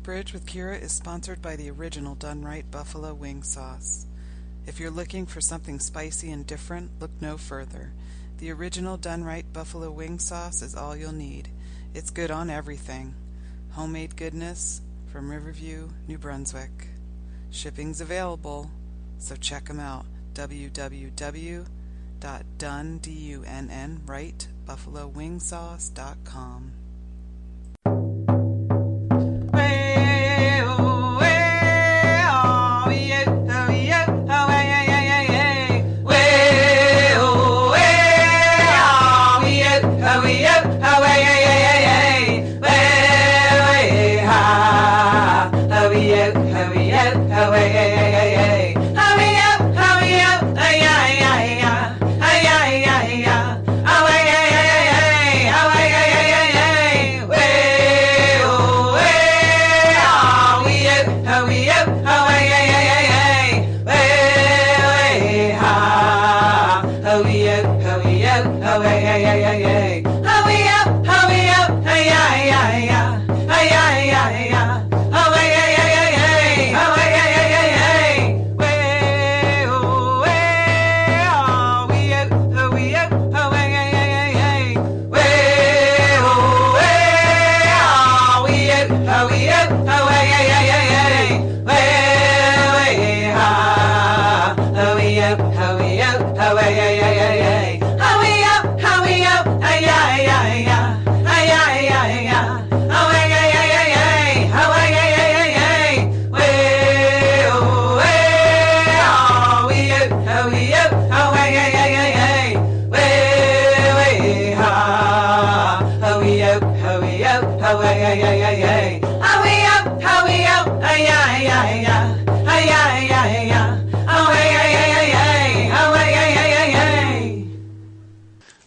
Bridge with Kira is sponsored by the original Done Right Buffalo Wing Sauce. If you're looking for something spicy and different, look no further. The original Done Right Buffalo Wing Sauce is all you'll need. It's good on everything. Homemade goodness from Riverview, New Brunswick. Shipping's available, so check them out. www.dunrightbuffalowingsauce.com.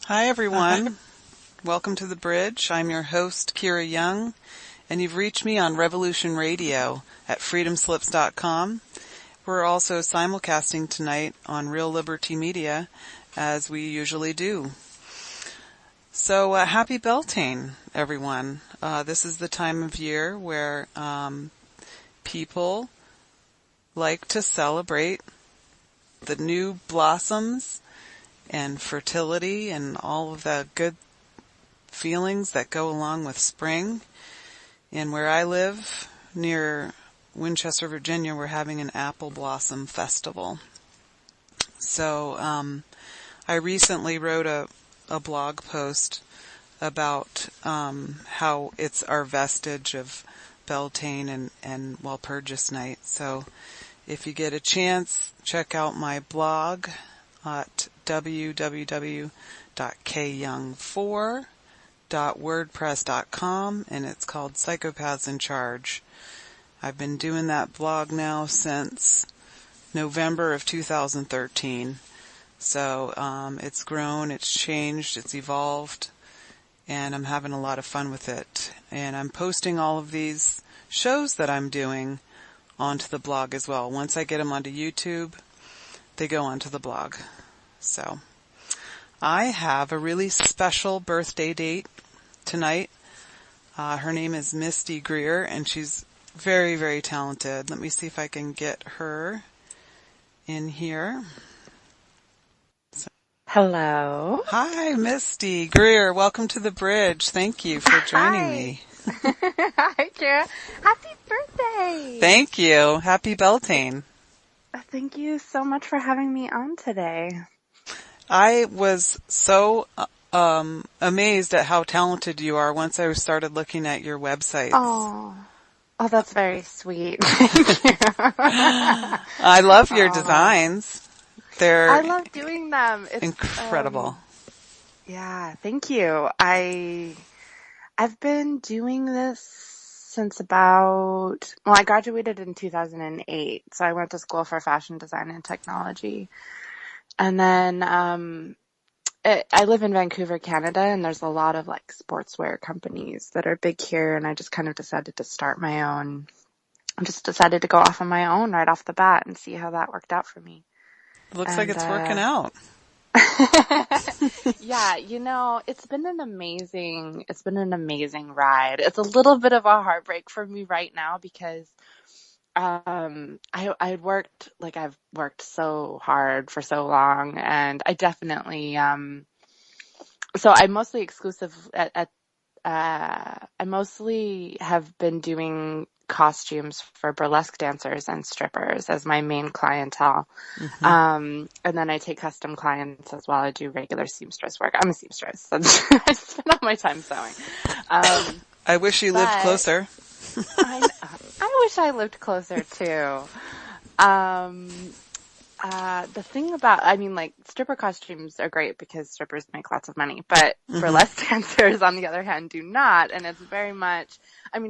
Hi everyone, welcome to The Bridge. I'm your host, Kira Young, and you've reached me on Revolution Radio at freedomslips.com. We're also simulcasting tonight on Real Liberty Media, as we usually do. So happy Beltane, everyone. This is the time of year where people like to celebrate the new blossoms and fertility and all of the good feelings that go along with spring. And where I live, near Winchester, Virginia, we're having an apple blossom festival. So I recently wrote a blog post about how it's our vestige of Beltane and Walpurgis Night. So if you get a chance, check out my blog at www.kyoung4.wordpress.com, and it's called Psychopaths in Charge. I've been doing that blog now since November of 2013. So it's grown, it's changed, it's evolved, and I'm having a lot of fun with it. And I'm posting all of these shows that I'm doing onto the blog as well. Once I get them onto YouTube, they go onto the blog. So I have a really special birthday date tonight. Her name is Misty Greer, and she's very, very talented. Let me see if I can get her in here. Hello. Hi, Misty Greer. Welcome to The Bridge. Thank you for joining me. Hi, Kira. Happy birthday. Thank you. Happy Beltane. Thank you so much for having me on today. I was so amazed at how talented you are once I started looking at your websites. Oh, that's very sweet. Thank you. I love your designs. I love doing them. It's incredible. Yeah, thank you. I've been doing this since I graduated in 2008. So I went to school for fashion design and technology. And then I live in Vancouver, Canada, and there's a lot of like sportswear companies that are big here, and I just kind of decided to start my own. I just decided to go off on my own right off the bat and see how that worked out for me. Looks like it's working out. Yeah, it's been an amazing ride. It's a little bit of a heartbreak for me right now because I've worked so hard for so long, and I definitely so I'm mostly exclusive at I mostly have been doing costumes for burlesque dancers and strippers as my main clientele. Mm-hmm. And then I take custom clients as well. I do regular seamstress work. I'm a seamstress. I spend all my time sewing. I wish you lived But closer. I wish I lived closer too. The thing about, like stripper costumes are great because strippers make lots of money, but Mm-hmm. burlesque dancers on the other hand do not. And it's very much,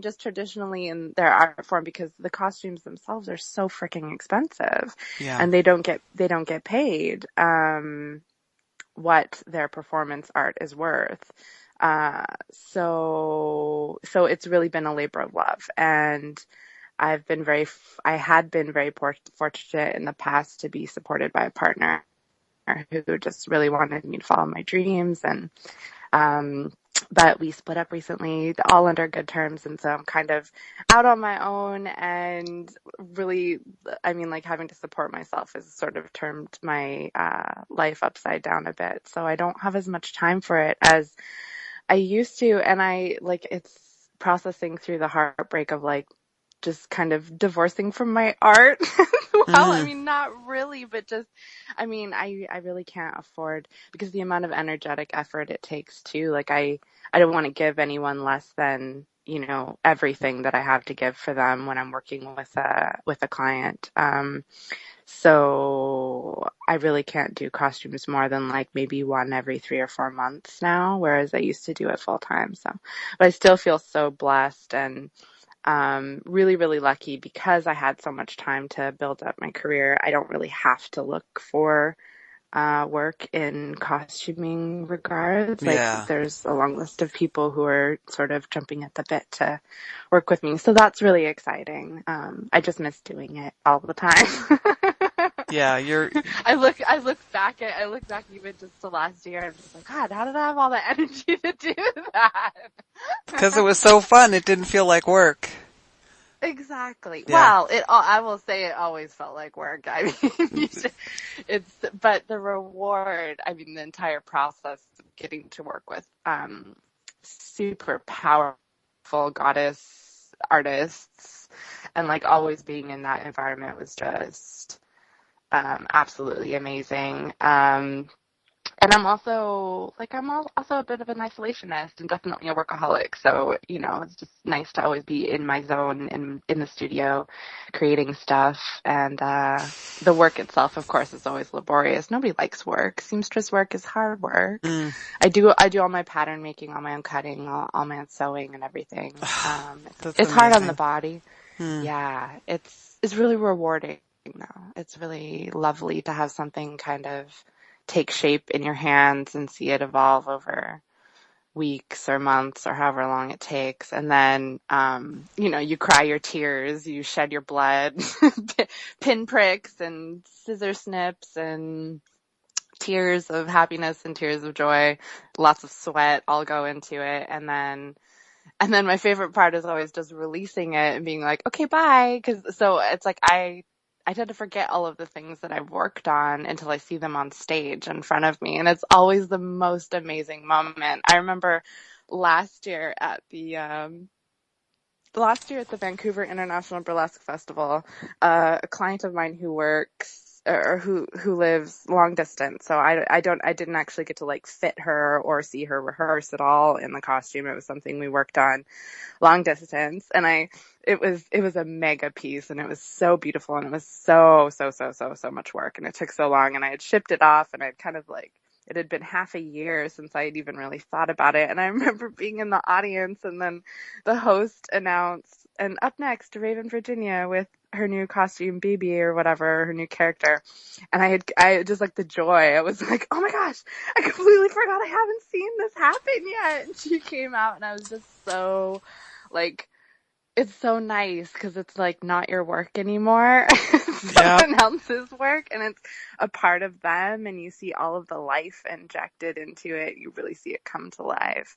just traditionally in their art form, because the costumes themselves are so freaking expensive, Yeah. and they don't get paid, what their performance art is worth. So it's really been a labor of love, and I had been very fortunate in the past to be supported by a partner who just really wanted me to follow my dreams. And, but we split up recently, all under good terms. And so I'm kind of out on my own, and really, having to support myself has sort of turned my, life upside down a bit. So I don't have as much time for it as I used to. And it's processing through the heartbreak of just kind of divorcing from my art. Well, not really, but just, I really can't afford, because the amount of energetic effort it takes too. I don't want to give anyone less than, everything that I have to give for them when I'm working with a client. So I really can't do costumes more than maybe one every 3 or 4 months now, whereas I used to do it full time. So, but I still feel so blessed and really, really lucky because I had so much time to build up my career. I don't really have to look for work in costuming regards. Yeah. There's a long list of people who are sort of jumping at the bit to work with me. So that's really exciting. I just miss doing it all the time. Yeah, I look back even just to last year. I'm just like, God, how did I have all the energy to do that? because it was so fun. It didn't feel like work. Exactly. Yeah. Well, I will say it always felt like work. But the reward, the entire process of getting to work with, super powerful goddess artists, and always being in that environment was just, absolutely amazing. And I'm also a bit of an isolationist and definitely a workaholic. So, it's just nice to always be in my zone in the studio creating stuff. And the work itself, of course, is always laborious. Nobody likes work. Seamstress work is hard work. I do all my pattern making, all my own cutting, all my own sewing and everything. It's hard on the body. Yeah, it's really rewarding though. It's really lovely to have something kind of take shape in your hands and see it evolve over weeks or months or however long it takes. And then, you cry your tears, you shed your blood, pin pricks and scissor snips and tears of happiness and tears of joy, lots of sweat all go into it. And then my favorite part is always just releasing it and being like, okay, bye. So it's I tend to forget all of the things that I've worked on until I see them on stage in front of me. And it's always the most amazing moment. I remember last year at the Vancouver International Burlesque Festival, a client of mine who works or who lives long distance. So I didn't actually get to fit her or see her rehearse at all in the costume. It was something we worked on long distance, and it was a mega piece, and it was so beautiful, and it was so much work, and it took so long, and I had shipped it off, and I'd kind of it had been half a year since I had even really thought about it. And I remember being in the audience, and then the host announced, and up next, Raven Virginia with her new costume, BB or whatever, her new character. And I just the joy. I was like, oh my gosh, I completely forgot I haven't seen this happen yet. And she came out, and I was just so it's so nice because it's not your work anymore. Yeah. someone else's work and it's a part of them and you see all of the life injected into it. You really see it come to life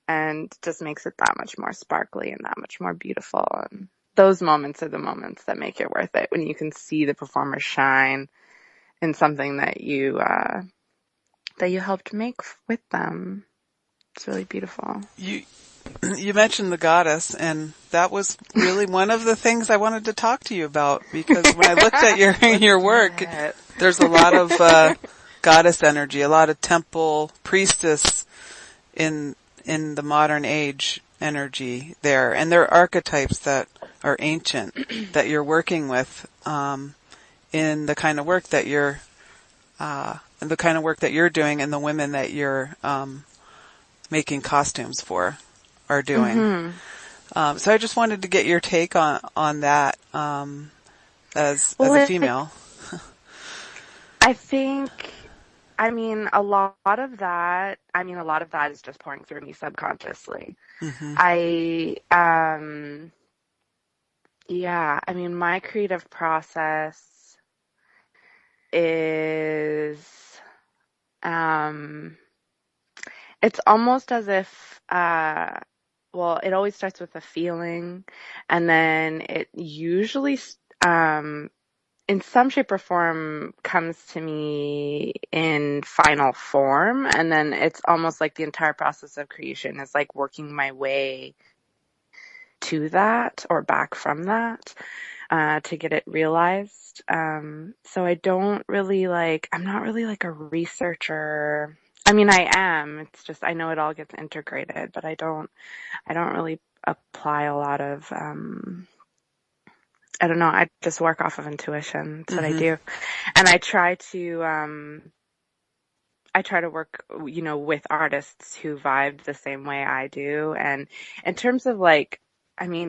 and just makes it that much more sparkly and that much more beautiful. And those moments are the moments that make it worth it, when you can see the performer shine in something that you helped make with them. It's really beautiful. You mentioned the goddess, and that was really one of the things I wanted to talk to you about, because when I looked at your work, there's a lot of goddess energy, a lot of temple priestess in the modern age energy there, and there are archetypes that are ancient that you're working with in the kind of work that you're doing, and the women that you're making costumes for are doing. Mm-hmm. So I just wanted to get your take on that as a female. I mean, a lot of that is just pouring through me subconsciously. Mm-hmm. I mean, my creative process is, it's almost as if, it always starts with a feeling, and then it usually, in some shape or form comes to me in final form. And then it's almost like the entire process of creation is like working my way to that or back from that, to get it realized. So I'm not really like a researcher. I mean, I am, it's just, I know it all gets integrated, but I don't really apply a lot of, I don't know. I just work off of intuition. That's what I do. And I try to work, with artists who vibe the same way I do. And in terms of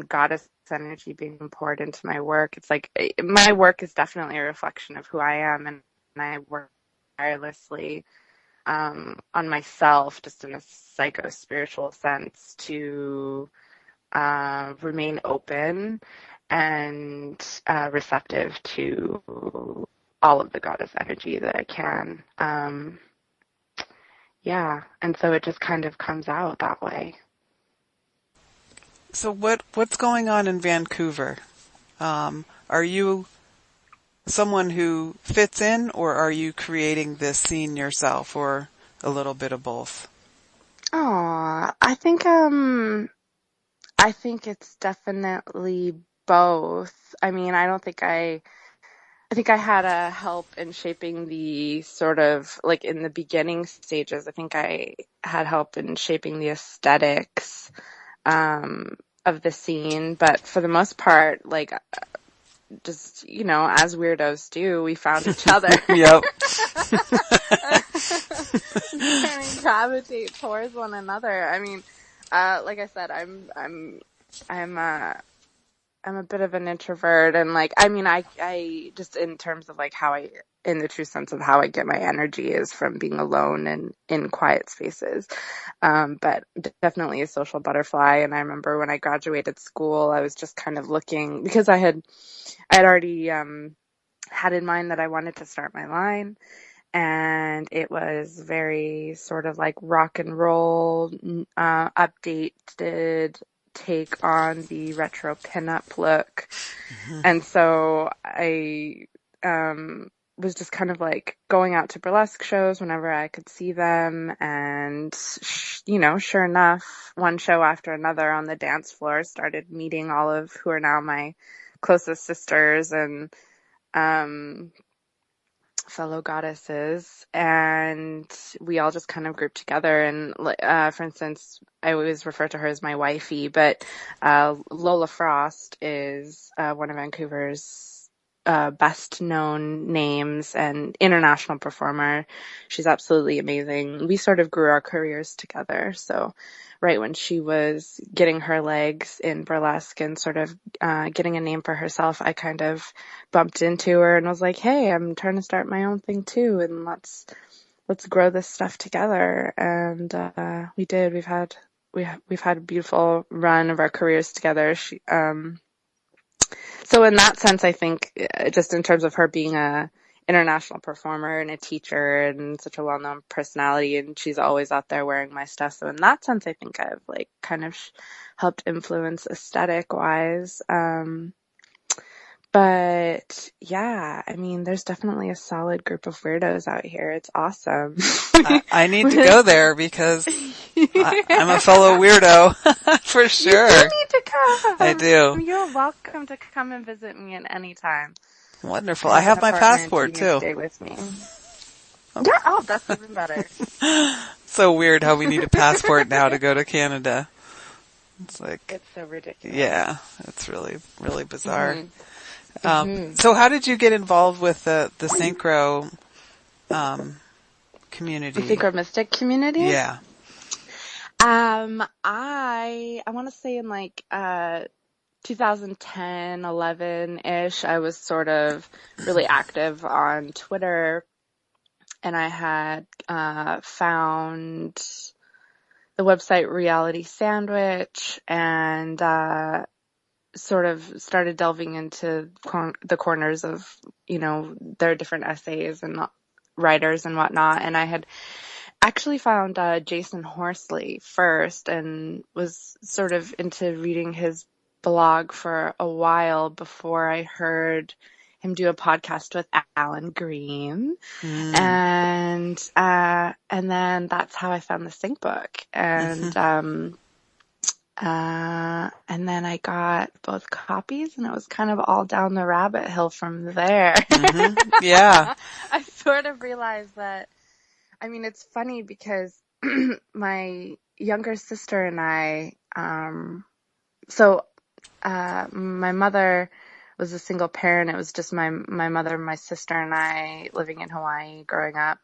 goddess energy being poured into my work, it's like my work is definitely a reflection of who I am. And I work tirelessly on myself, just in a psycho-spiritual sense, to remain open and receptive to all of the goddess energy that I can. And so it just kind of comes out that way. So what's going on in Vancouver? Are you someone who fits in, or are you creating this scene yourself, or a little bit of both? I think it's definitely both. I mean, I think I had a help in shaping the sort of, like, in the beginning stages. I think I had help in shaping the aesthetics of the scene, but for the most part, like, just, as weirdos do, we found each other. Yep. Kind of gravitate towards one another. I mean, like I said, I'm a bit of an introvert, and I just, in terms of in the true sense of how I get my energy, is from being alone and in quiet spaces. But definitely a social butterfly. And I remember when I graduated school, I was just kind of looking, because I had already, had in mind that I wanted to start my line. And it was very sort of like rock and roll, updated take on the retro pinup look. And so I was just kind of like going out to burlesque shows whenever I could see them. And, sure enough, one show after another on the dance floor, started meeting all of who are now my closest sisters and fellow goddesses, and we all just kind of grouped together. And for instance, I always refer to her as my wifey, but Lola Frost is one of Vancouver's best known names and international performer. She's absolutely amazing. We sort of grew our careers together. So right when she was getting her legs in burlesque and sort of getting a name for herself, I kind of bumped into her and was like, hey, I'm trying to start my own thing too, and let's grow this stuff together. And we did. We've had a beautiful run of our careers together. So in that sense, I think just in terms of her being a international performer and a teacher and such a well-known personality, and she's always out there wearing my stuff. So in that sense, I think I've like kind of helped influence aesthetic wise. But yeah, I mean, there's definitely a solid group of weirdos out here. It's awesome. I need to go there because I'm a fellow weirdo for sure. You do need to come. I do. You're welcome to come and visit me at any time. Wonderful. I have my passport too. Stay with me. Yeah. Oh, that's even better. So weird how we need a passport now to go to Canada. It's like, it's so ridiculous. Yeah, it's really, really bizarre. Mm-hmm. So how did you get involved with the synchro community? The synchro mystic community? Yeah. I want to say in like 2010, 11-ish, I was sort of really active on Twitter, and I had found the website Reality Sandwich and sort of started delving into the corners of, their different essays and writers and whatnot. And I had actually found Jason Horsley first and was sort of into reading his blog for a while before I heard him do a podcast with Alan Green. And then that's how I found the Sync book. And then I got both copies, and it was kind of all down the rabbit hill from there. Yeah. I sort of realized that, I mean, it's funny because my younger sister and I, my mother was a single parent. It was just my mother, my sister, and I living in Hawaii growing up.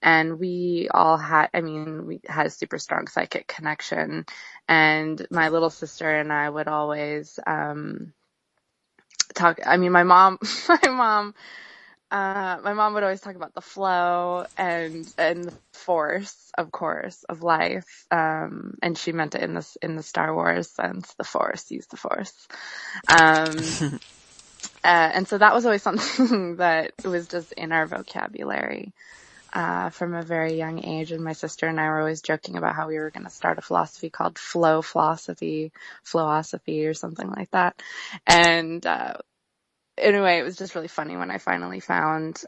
And we had a super strong psychic connection. And my little sister and I would always talk. I mean, my mom would always talk about the flow and the force, of course, of life. And she meant it in the Star Wars sense, the force, use the force. And so that was always something that was just in our vocabulary from a very young age. And my sister and I were always joking about how we were going to start a philosophy called Flowosophy or something like that. And anyway, it was just really funny when I finally found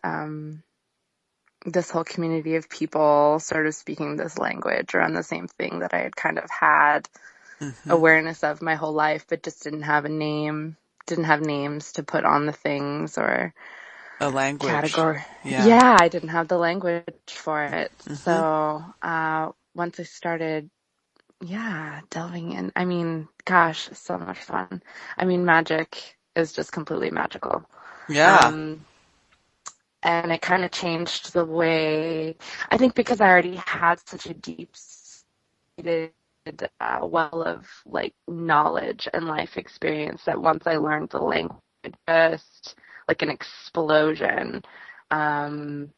this whole community of people sort of speaking this language around the same thing that I had kind of had awareness of my whole life, but just didn't have a name. Didn't have names to put on the things or a language category. Yeah, I didn't have the language for it. So once I started, delving in, I mean, gosh, so much fun. I mean, magic is just completely magical. Yeah. And it kind of changed the way, I think because I already had such a deep-seated well of like knowledge and life experience that once I learned the language, just like an explosion. And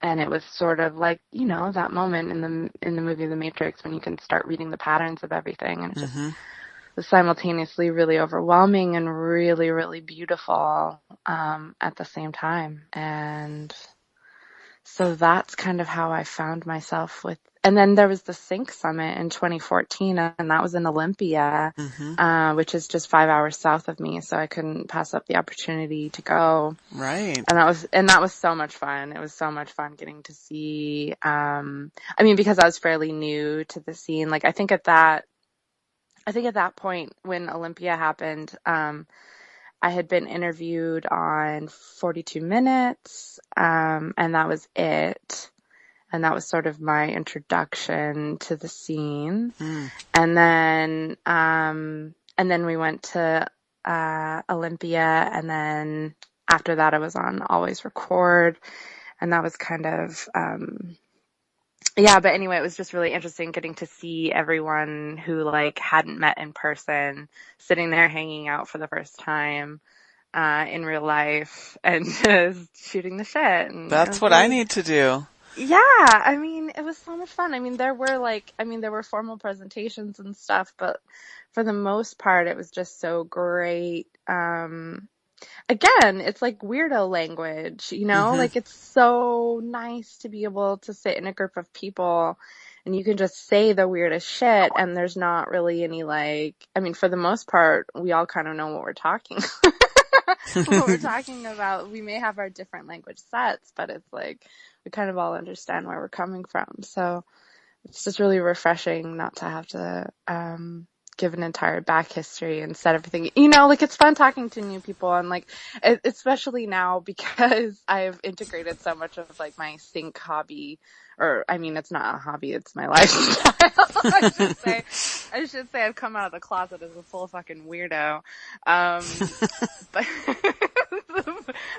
it was sort of like, that moment in the movie The Matrix when you can start reading the patterns of everything, and it just was simultaneously really overwhelming and really, really beautiful at the same time. And so that's kind of how I found myself with. And then there was the Sync Summit in 2014, and that was in Olympia, which is just 5 hours south of me. So I couldn't pass up the opportunity to go. Right. And that was so much fun. It was so much fun getting to see, because I was fairly new to the scene. Like, I think at that point when Olympia happened, I had been interviewed on 42 Minutes, and that was it. And that was sort of my introduction to the scene. And then we went to Olympia, and then after that I was on Always Record, and that was kind of but anyway, it was just really interesting getting to see everyone who like hadn't met in person sitting there hanging out for the first time in real life and just shooting the shit. And that's what I need to do. Yeah, I mean, it was so much fun. I mean, there were formal presentations and stuff, but for the most part, it was just so great. Again, it's like weirdo language, you know? Hmm. Like it's so nice to be able to sit in a group of people and you can just say the weirdest shit and there's not really any like, I mean, for the most part, we all kind of know what we're talking what we're talking about. We may have our different language sets, but it's like we kind of all understand where we're coming from. So it's just really refreshing not to have to give an entire back history and set everything. You know, like it's fun talking to new people and like especially now because I've integrated so much of like my sync hobby, or I mean, it's not a hobby, it's my lifestyle. I should say I've come out of the closet as a full fucking weirdo. But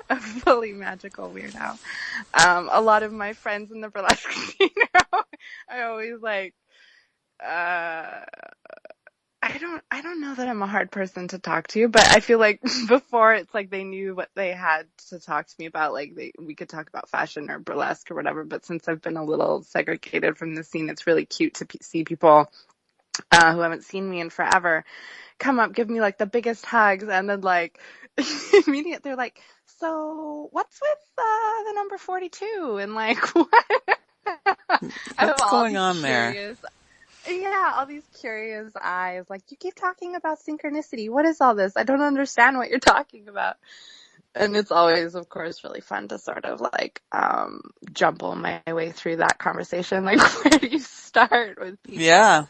a fully magical weirdo. A lot of my friends in the burlesque scene I always like, I don't know that I'm a hard person to talk to, but I feel like before it's like they knew what they had to talk to me about. Like we could talk about fashion or burlesque or whatever. But since I've been a little segregated from the scene, it's really cute to see people who haven't seen me in forever come up, give me like the biggest hugs, and then like immediately they're like, "So what's with the number 42?" And like, what? I have What's all going these on there? curious, yeah, all these curious eyes. Like, you keep talking about synchronicity. What is all this? I don't understand what you're talking about. And it's always, of course, really fun to sort of like jumble my way through that conversation. Like, where do you start with people? Yeah,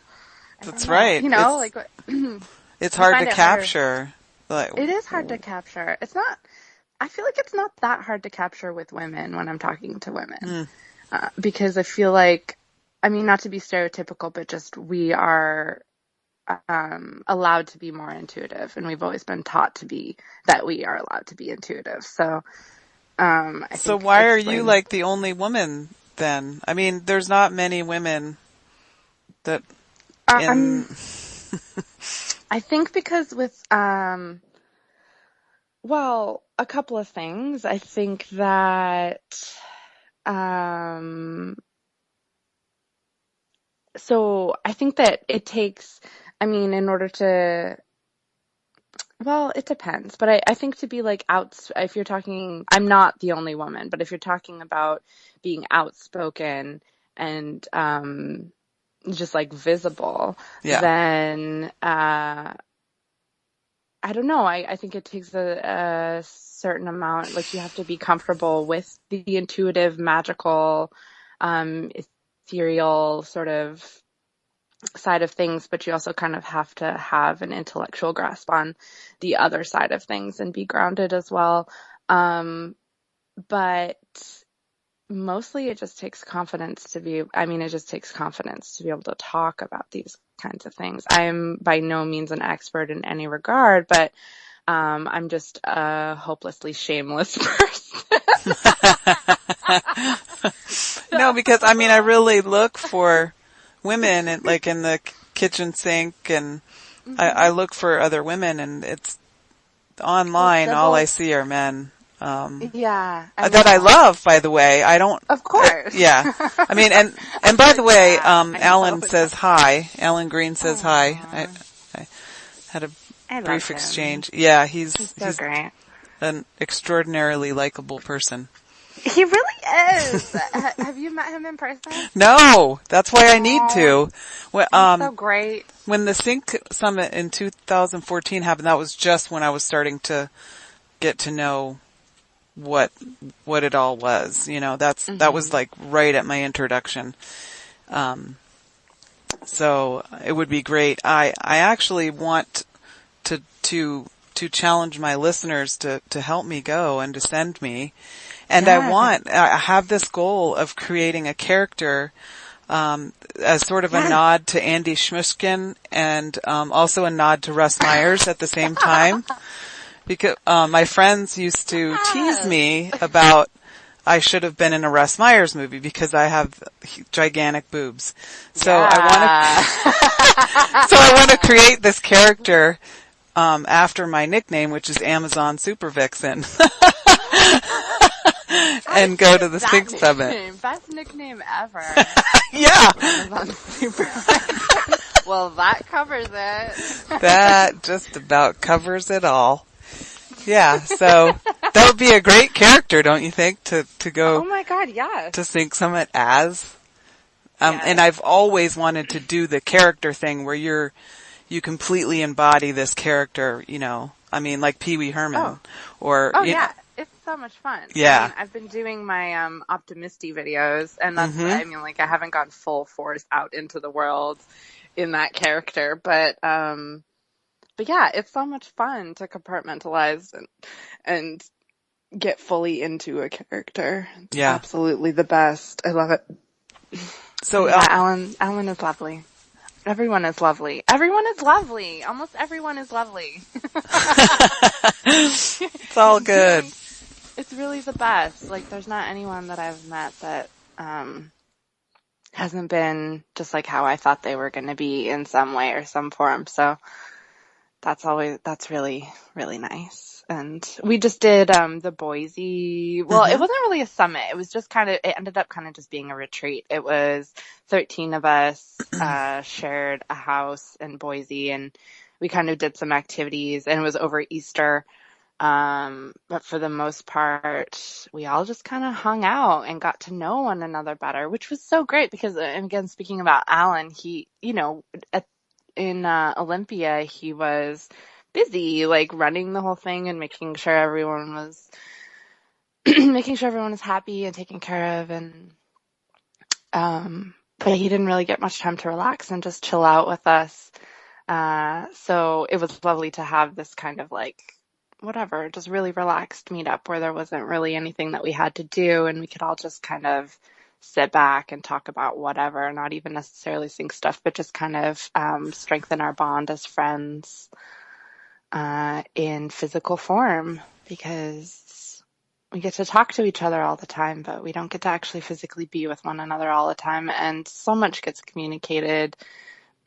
I don't that's know. right. You know, like It's I hard to find it harder. capture. Like, It is hard to capture. It's not. I feel like it's not that hard to capture with women when I'm talking to women, hmm. because I feel like, I mean, not to be stereotypical, but just we are allowed to be more intuitive, and we've always been taught to be that we are allowed to be intuitive. So I So think why are you explain. like the only woman then? I mean, there's not many women that in. Um, I think because with well, a couple of things. I think that um, so I think that it takes. I mean, in order to, well, it depends, but I think to be like if you're talking, I'm not the only woman, but if you're talking about being outspoken and just like visible, Yeah. then I don't know. I think it takes a certain amount, like you have to be comfortable with the intuitive, magical, ethereal sort of side of things, but you also kind of have to have an intellectual grasp on the other side of things and be grounded as well. But mostly it just takes confidence it just takes confidence to be able to talk about these kinds of things. I'm by no means an expert in any regard, but I'm just a hopelessly shameless person. No, because I mean, I So, really look for women and like in the kitchen sink, and I mhm. look for other women, and it's Well, online. All I Sybil, see are men. yeah, I That I know. love, by the way. I don't, Of course. yeah. I mean, and I'm by sure, the way, yeah, I know Alan it's says hi. Alan Green says hi. Aw, I had a I love brief him. exchange. Yeah, He's so he's great. an extraordinarily likable person. He really is. Have you met him in person? No, that's why I need Oh, to. When, he's so great. when the Sync Summit in 2014 happened, that was just when I was starting to get to know what it all was. You know, that was Hmm. like right at my introduction. Um, so it would be great. I actually want to challenge my listeners to help me go and to send me. And Yeah. I have this goal of creating a character, as sort of a Yes. nod to Andy Shmushkin and, also a nod to Russ Myers at the same time. Because, my friends used to tease Yes. me about I should have been in a Russ Myers movie because I have gigantic boobs. So Yeah. I want to create this character, after my nickname, which is Amazon Super Vixen. and go to the Sync Summit. Best nickname ever. Yeah. Amazon Super. Well, that covers it. That just about covers it all. Yeah, so that would be a great character, don't you think, to go Oh my God, yes. to Sync Summit as? Yes. And I've always wanted to do the character thing where you completely embody this character, you know, I mean, like Pee Wee Herman. Or, Oh you yeah. know, It's so much fun. Yeah. I mean, I've been doing my Optimisty videos, and that's I mean, like, I haven't gone full force out into the world in that character, but yeah, it's so much fun to compartmentalize and get fully into a character. It's Yeah. absolutely the best. I love it. So, yeah, Alan is lovely. Everyone is lovely. Everyone is lovely. Almost everyone is lovely. it's all good. It's really the best. Like, there's not anyone that I've met that hasn't been just like how I thought they were going to be in some way or some form. So that's really, really nice. And we just did the Boise, well, it wasn't really a summit. It was just it ended up kind of just being a retreat. It was 13 of us shared a house in Boise, and we kind of did some activities, and it was over Easter. But for the most part, we all just kind of hung out and got to know one another better, which was so great because, and again, speaking about Alan, he, you know, in Olympia, he was busy, like, running the whole thing and making sure everyone was happy and taken care of, and but he didn't really get much time to relax and just chill out with us. So it was lovely to have this kind of, like, whatever, just really relaxed meetup where there wasn't really anything that we had to do, and we could all just kind of sit back and talk about whatever, not even necessarily sync stuff, but just kind of strengthen our bond as friends in physical form, because we get to talk to each other all the time, but we don't get to actually physically be with one another all the time. And so much gets communicated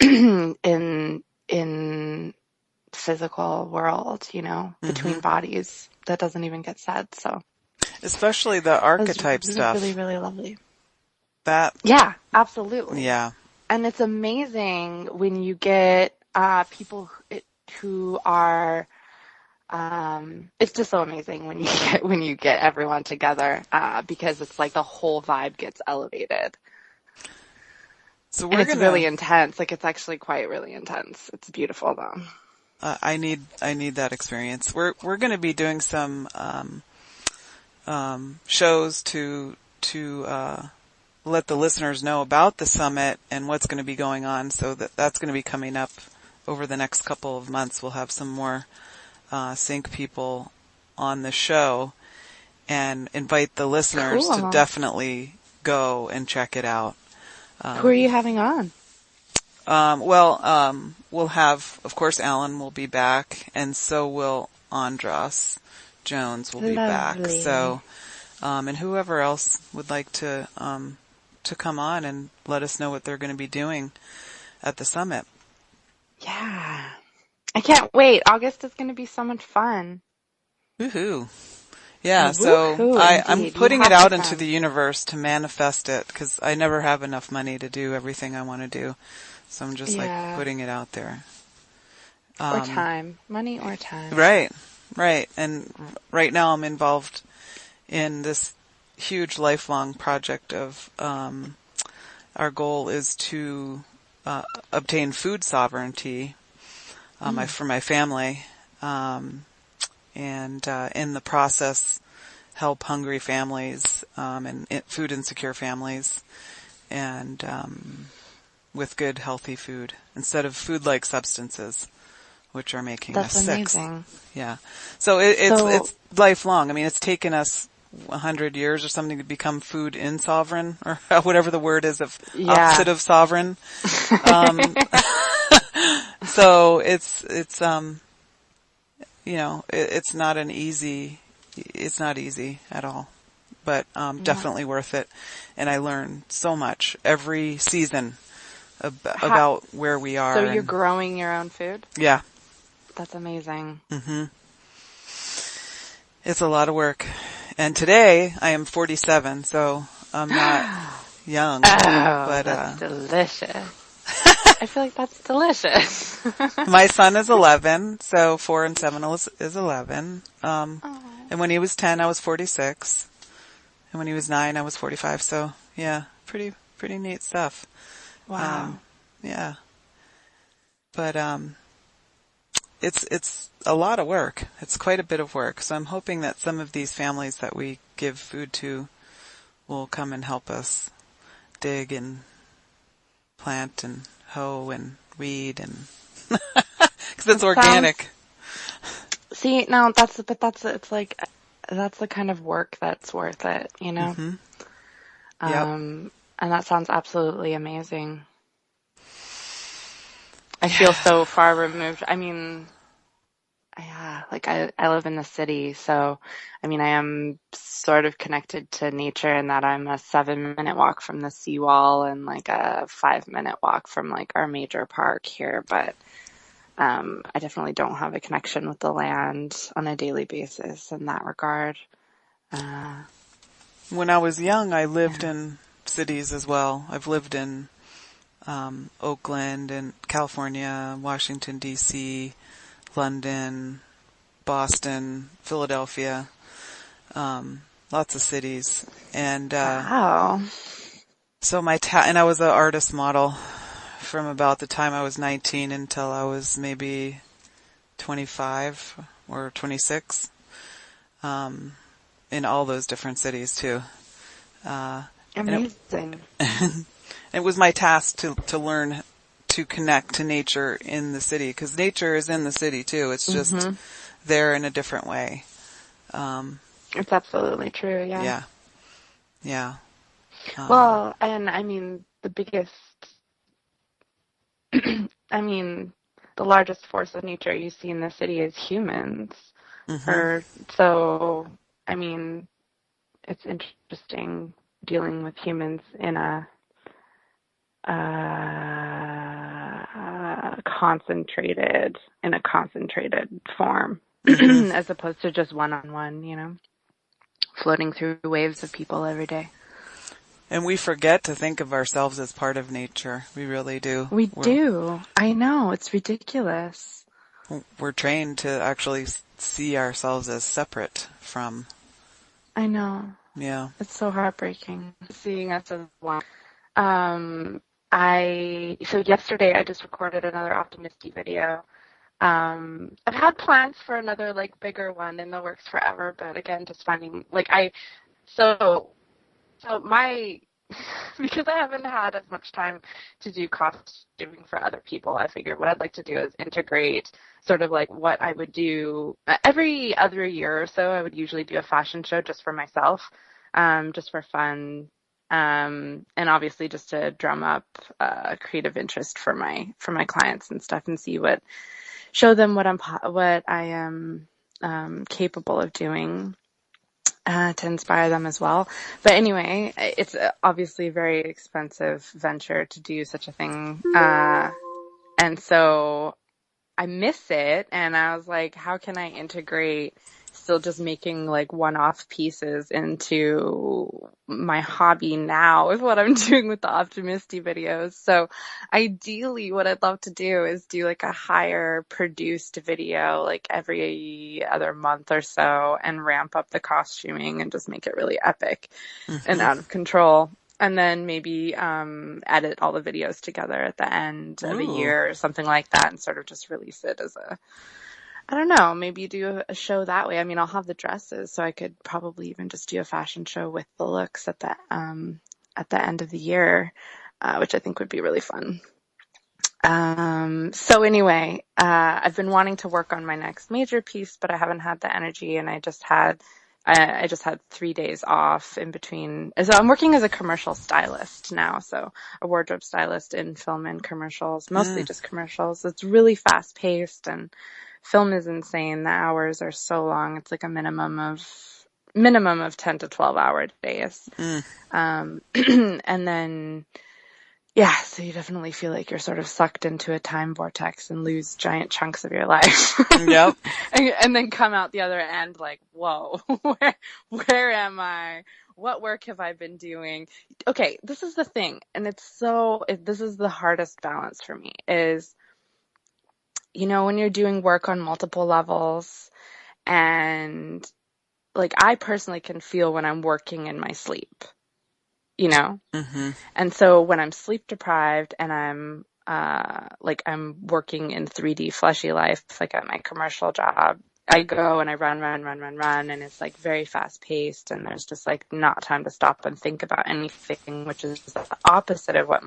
in physical world, you know, between bodies that doesn't even get said. So especially the archetype it was stuff. really, really lovely. Yeah, absolutely. Yeah. And it's amazing when you get people who are it's just so amazing when you get everyone together because it's like the whole vibe gets elevated. So it's really intense. Like, it's actually quite really intense. It's beautiful though. I need that experience. We're going to be doing some shows to let the listeners know about the summit and what's going to be going on. So that's going to be coming up over the next couple of months. We'll have some more sync people on the show and invite the listeners to definitely go and check it out. Who are you having on? We'll have, of course, Alan will be back, and so will Andras Jones will be back. So, and whoever else would like to come on and let us know what they're going to be doing at the summit. Yeah. I can't wait. August is going to be so much fun. Woohoo. Yeah, so I'm putting it out into the universe to manifest it, because I never have enough money to do everything I want to do. So I'm just like putting it out there. Or time. Money or time. Right. And right now I'm involved in this huge lifelong project of, our goal is to obtain food sovereignty for my family, and in the process help hungry families and food insecure families, and with good healthy food instead of food-like substances, which are making us sick. That's amazing. Yeah, so it's lifelong. I mean, it's taken us 100 years or something to become food insovereign, or whatever the word is opposite of sovereign. So it's not easy at all, but definitely worth it. And I learn so much every season about where we are. So you're growing your own food? Yeah. That's amazing. It's a lot of work. And today I am 47, so I'm not young. Oh, that's delicious. I feel like that's delicious. My son is 11, so 4 and 7 is 11. Oh, And when he was 10, I was 46. And when he was 9, I was 45. So yeah, pretty neat stuff. wow. Yeah. But, it's a lot of work. It's quite a bit of work. So I'm hoping that some of these families that we give food to will come and help us dig and plant and hoe and weed and, cause it's organic. See, no, it's like, that's the kind of work that's worth it, you know? Mm-hmm. Yep. And that sounds absolutely amazing. I feel so far removed. I mean, yeah, like I live in the city, so I mean, I am sort of connected to nature in that I'm a 7-minute walk from the seawall and like a 5-minute walk from like our major park here, but I definitely don't have a connection with the land on a daily basis in that regard. When I was young, I lived Yeah. in cities as well. I've lived in Oakland and California, Washington, D.C., London, Boston, Philadelphia, lots of cities. And Wow. so and I was an artist model from about the time I was 19 until I was maybe 25 or 26, in all those different cities too. Amazing. It was my task to learn to connect to nature in the city, because nature is in the city too. It's just there in a different way. It's absolutely true, yeah. Yeah. Yeah. Well, and I mean, the biggest, I mean, the largest force of nature you see in the city is humans. Mm-hmm. So, I mean, it's interesting dealing with humans in a concentrated form, Mm-hmm. as opposed to just one-on-one, you know, floating through waves of people every day. And we forget to think of ourselves as part of nature. We really do. We do. I know. It's ridiculous. We're trained to actually see ourselves as separate from. I know. Yeah. It's so heartbreaking seeing us as one. So yesterday I just recorded another Optimisty video. I've had plans for another like bigger one in the works forever, but again, just finding like so my, because I haven't had as much time to do costuming for other people, I figured what I'd like to do is integrate sort of like what I would do every other year or so. I would usually do a fashion show just for myself, just for fun, and obviously just to drum up creative interest for my clients and stuff, and show them what I am capable of doing. To inspire them as well. But anyway, it's obviously a very expensive venture to do such a thing. And so I miss it. And I was like, how can I integrate still just making like one-off pieces into my hobby now with what I'm doing with the Optimisty videos? So ideally what I'd love to do is do like a higher produced video like every other month or so and ramp up the costuming and just make it really epic and out of control. And then maybe edit all the videos together at the end of a year or something like that and sort of just release it as I don't know, maybe do a show that way. I mean, I'll have the dresses, so I could probably even just do a fashion show with the looks at the end of the year, which I think would be really fun. So anyway, I've been wanting to work on my next major piece, but I haven't had the energy, and I just had 3 days off in between. So I'm working as a commercial stylist now, so a wardrobe stylist in film and commercials, mostly just commercials. It's really fast paced, and film is insane. The hours are so long. It's like a minimum of 10 to 12 hour days. And then Yeah, so you definitely feel like you're sort of sucked into a time vortex and lose giant chunks of your life. Yep. And then come out the other end like, whoa, where am I? What work have I been doing? Okay, this is the thing, and this is the hardest balance for me is, when you're doing work on multiple levels, and like I personally can feel when I'm working in my sleep, you know? Mm-hmm. And so when I'm sleep deprived and I'm working in 3D fleshy life, like at my commercial job, I go and I run, and it's like very fast paced, and there's just like not time to stop and think about anything, which is the opposite of what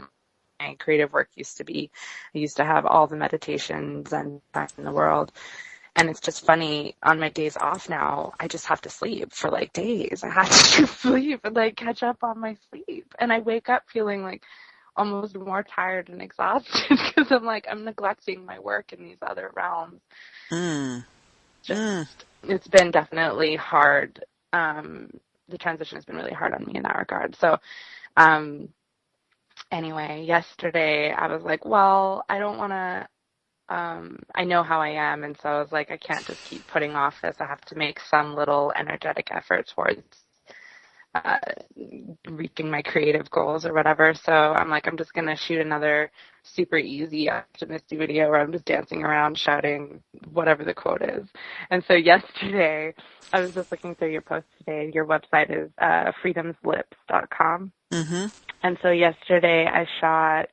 my creative work used to be. I used to have all the meditations and time in the world. And it's just funny, on my days off now, I just have to sleep for like days. I have to sleep and like catch up on my sleep. And I wake up feeling like almost more tired and exhausted because I'm neglecting my work in these other realms. Mm. It's been definitely hard. The transition has been really hard on me in that regard. So, anyway, yesterday I was like, well, I don't want to I know how I am, and so I was like, I can't just keep putting off this. I have to make some little energetic effort towards uh, reaching my creative goals or whatever. So I'm like, I'm just going to shoot another super easy optimistic video where I'm just dancing around shouting whatever the quote is. And so yesterday, I was just looking through your post today. Your website is freedomslips.com. Mm-hmm. And so yesterday I shot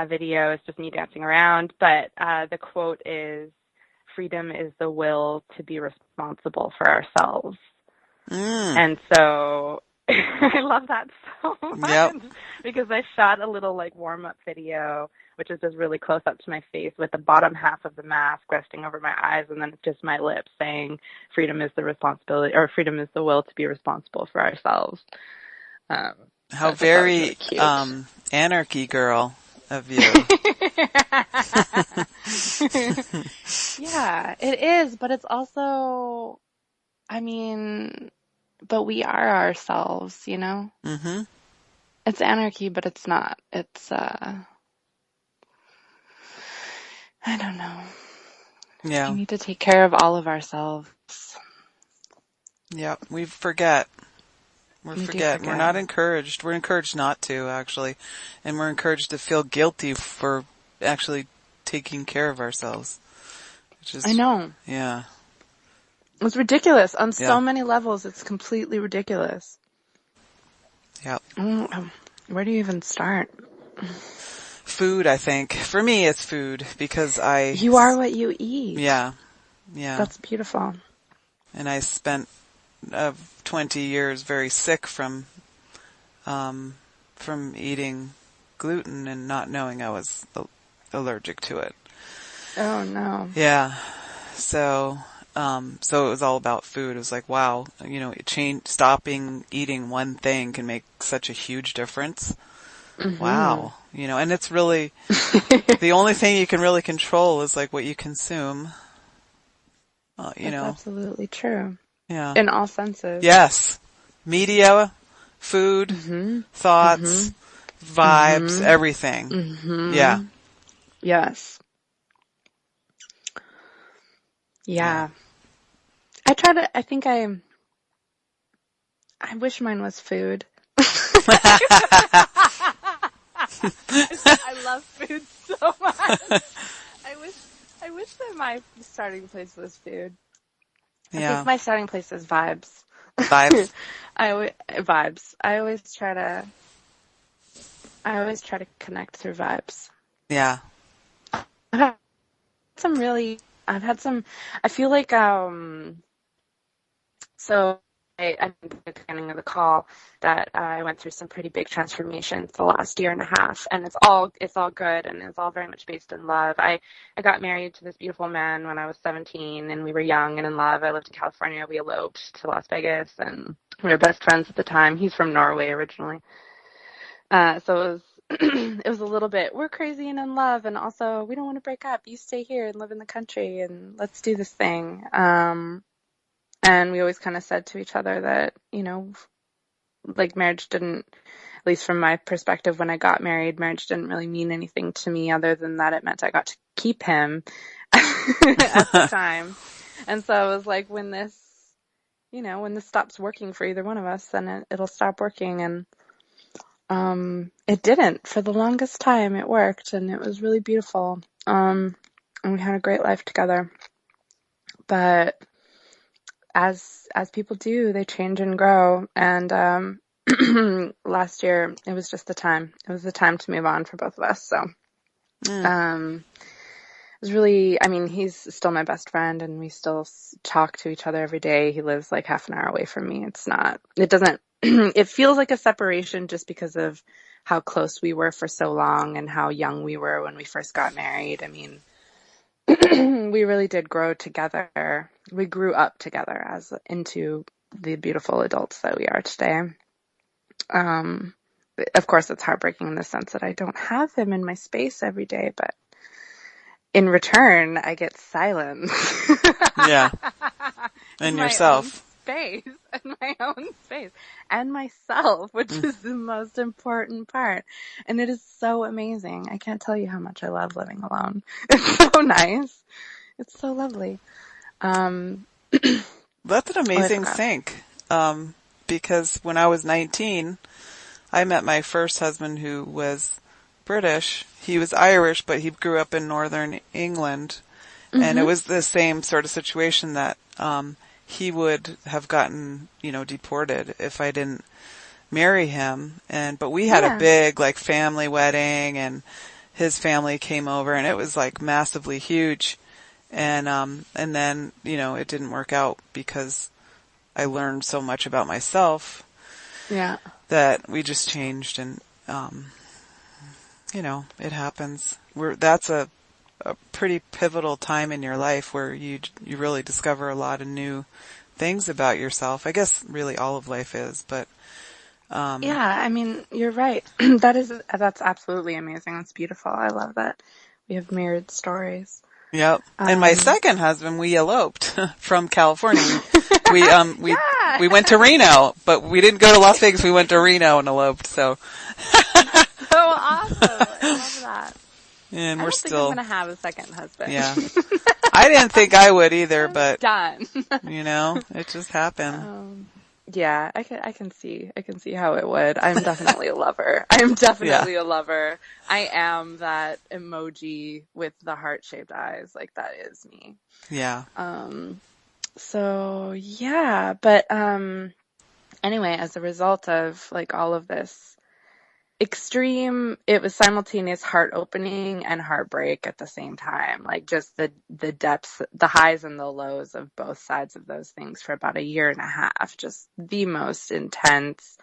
video. It's just me dancing around. But the quote is, freedom is the will to be responsible for ourselves. And so I love that so much Yep. because I shot a little like warm-up video, which is just really close up to my face with the bottom half of the mask resting over my eyes, and then it's just my lips saying freedom is the responsibility, or freedom is the will to be responsible for ourselves. How so very really cute. anarchy girl of you. Yeah, it is, but it's also, but we are ourselves, Mm-hmm. It's anarchy, but it's not. It's, I don't know. Yeah. We need to take care of all of ourselves. Yep. We forget. We do We're forget. not encouraged. We're encouraged not to, actually. And we're encouraged to feel guilty for actually taking care of ourselves. Which is, I know. yeah. It's ridiculous. On Yeah. so many levels, it's completely ridiculous. Yep. Where do you even start? Food, I think. For me, it's food because You are what you eat. Yeah. Yeah. That's beautiful. And I spent 20 years very sick from eating gluten and not knowing I was allergic to it. Oh no. Yeah. So it was all about food. It was like, wow, stopping eating one thing can make such a huge difference. Mm-hmm. Wow. And it's really, the only thing you can really control is like what you consume. That's absolutely true. Yeah. In all senses. Yes. Media, food, thoughts, vibes, everything. Yeah. Yes. Yeah. I wish mine was food. I love food so much. I wish that my starting place was food. Yeah. I think my starting place is vibes. Vibes. Vibes. I always try to connect through vibes. Yeah. I feel like, so I think at the beginning of the call that I went through some pretty big transformations the last year and a half, and it's all good, and it's all very much based in love. I got married to this beautiful man when I was 17, and we were young and in love. I lived in California. We eloped to Las Vegas, and we were best friends at the time. He's from Norway originally. So it was it was a little bit, we're crazy and in love, and also we don't want to break up. You stay here and live in the country, and let's do this thing. And we always kind of said to each other that, like marriage didn't, at least from my perspective, when I got married, marriage didn't really mean anything to me other than that it meant I got to keep him at the time. And so it was like, when this, when this stops working for either one of us, then it'll stop working. And it didn't. For the longest time, it worked, and it was really beautiful. And we had a great life together. But as people do, they change and grow. And last year, it was just the time. It was the time to move on for both of us. So it was really, I mean, he's still my best friend, and we still talk to each other every day. He lives like half an hour away from me. It doesn't, it feels like a separation just because of how close we were for so long and how young we were when we first got married. I mean, we really did grow together. We grew up together into the beautiful adults that we are today. Of course, it's heartbreaking in the sense that I don't have him in my space every day, but in return, I get silence. Yeah. And yourself. Space, and my own space, and myself, which is the most important part. And it is so amazing. I can't tell you how much I love living alone. It's so nice. It's so lovely. That's an amazing sync. Because when I was 19, I met my first husband, who was British. He was Irish, but he grew up in northern England. And it was the same sort of situation that he would have gotten, deported if I didn't marry him. But we had a big, family wedding, and his family came over, and it was massively huge. And then, it didn't work out because I learned so much about myself. Yeah. That we just changed, and, it happens. That's a pretty pivotal time in your life where you really discover a lot of new things about yourself. I guess really all of life is, but yeah, I mean, you're right. That's absolutely amazing. That's beautiful. I love that we have mirrored stories. Yep. And my second husband, we eloped from California. We went to Reno, but we didn't go to Las Vegas. We went to Reno and eloped. So so awesome. I love that. And I we're don't think still I'm going to have a second husband. Yeah. I didn't think I would either, but done. It just happened. Yeah, I can see how it would. I'm definitely a lover. I am definitely a lover. I am that emoji with the heart-shaped eyes. That is me. Yeah. So yeah, but anyway, as a result of all of this extreme, it was simultaneous heart opening and heartbreak at the same time. Just the depths, the highs and the lows of both sides of those things for about a year and a half. Just the most intense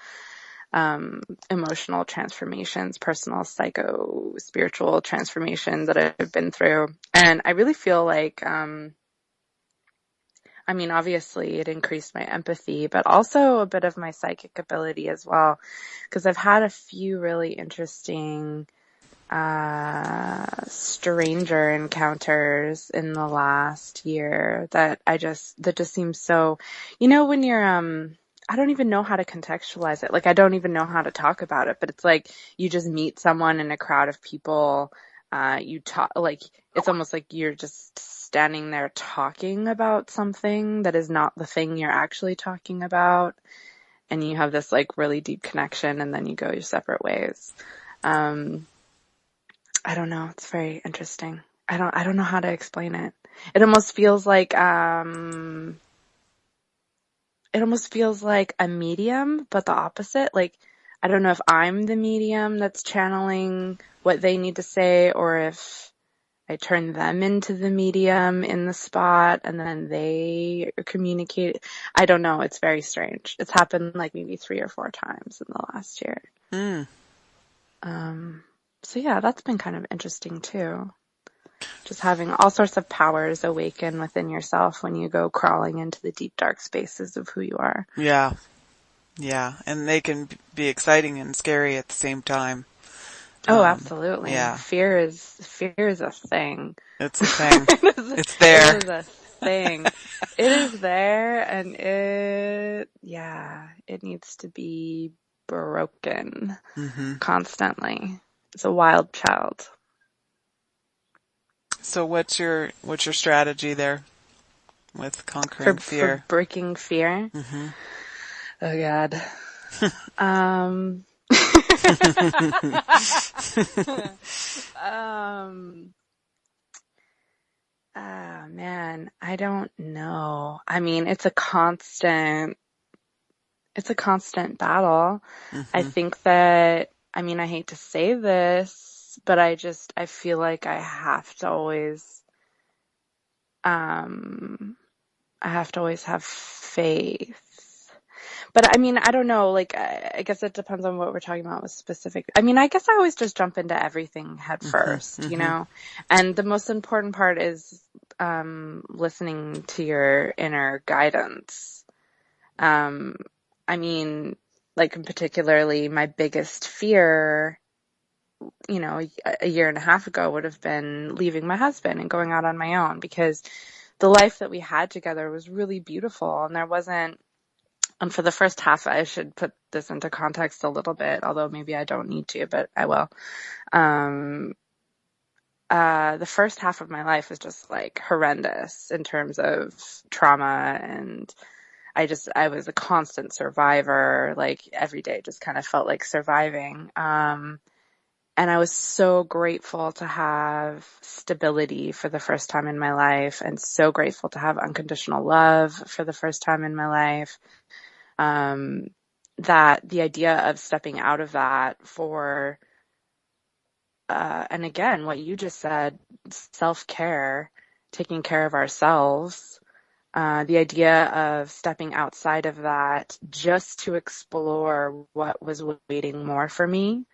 emotional transformations, personal, psycho, spiritual transformations that I've been through. And I really feel obviously it increased my empathy, but also a bit of my psychic ability as well, because I've had a few really interesting stranger encounters in the last year that just seems so, when you're, I don't even know how to contextualize it. I don't even know how to talk about it, but it's you just meet someone in a crowd of people, you talk, it's almost like you're just standing there talking about something that is not the thing you're actually talking about. And you have this really deep connection, and then you go your separate ways. I don't know. It's very interesting. I don't know how to explain it. It almost feels like a medium, but the opposite. I don't know if I'm the medium that's channeling what they need to say, or if I turn them into the medium in the spot and then they communicate. I don't know. It's very strange. It's happened maybe 3 or 4 times in the last year. So yeah, that's been kind of interesting too. Just having all sorts of powers awaken within yourself when you go crawling into the deep, dark spaces of who you are. Yeah. Yeah. And they can be exciting and scary at the same time. Oh, absolutely. Yeah. Fear is a thing. It's a thing. It's there. It is a thing. It is there, and it needs to be broken constantly. It's a wild child. So what's your strategy there with conquering fear? For breaking fear? Mm-hmm. Oh God. Man, I don't know. I mean, it's a constant battle. I think that, I mean, I hate to say this, but I feel like I have to always have faith. But I mean, I don't know, like, I guess it depends on what we're talking about with specific. I mean, I guess I always just jump into everything head first, you know? And the most important part is listening to your inner guidance. I mean, like, particularly my biggest fear, you know, a year and a half ago would have been leaving my husband and going out on my own, because the life that we had together was really beautiful, and there wasn't. And for the first half, I should put this into context a little bit, although maybe I don't need to, but I will. The first half of my life was just like horrendous in terms of trauma, and I was a constant survivor. Like every day just kind of felt like surviving. And I was so grateful to have stability for the first time in my life, and so grateful to have unconditional love for the first time in my life. That the idea of stepping out of that for, and again, what you just said, self-care, taking care of ourselves, the idea of stepping outside of that just to explore what was waiting more for me,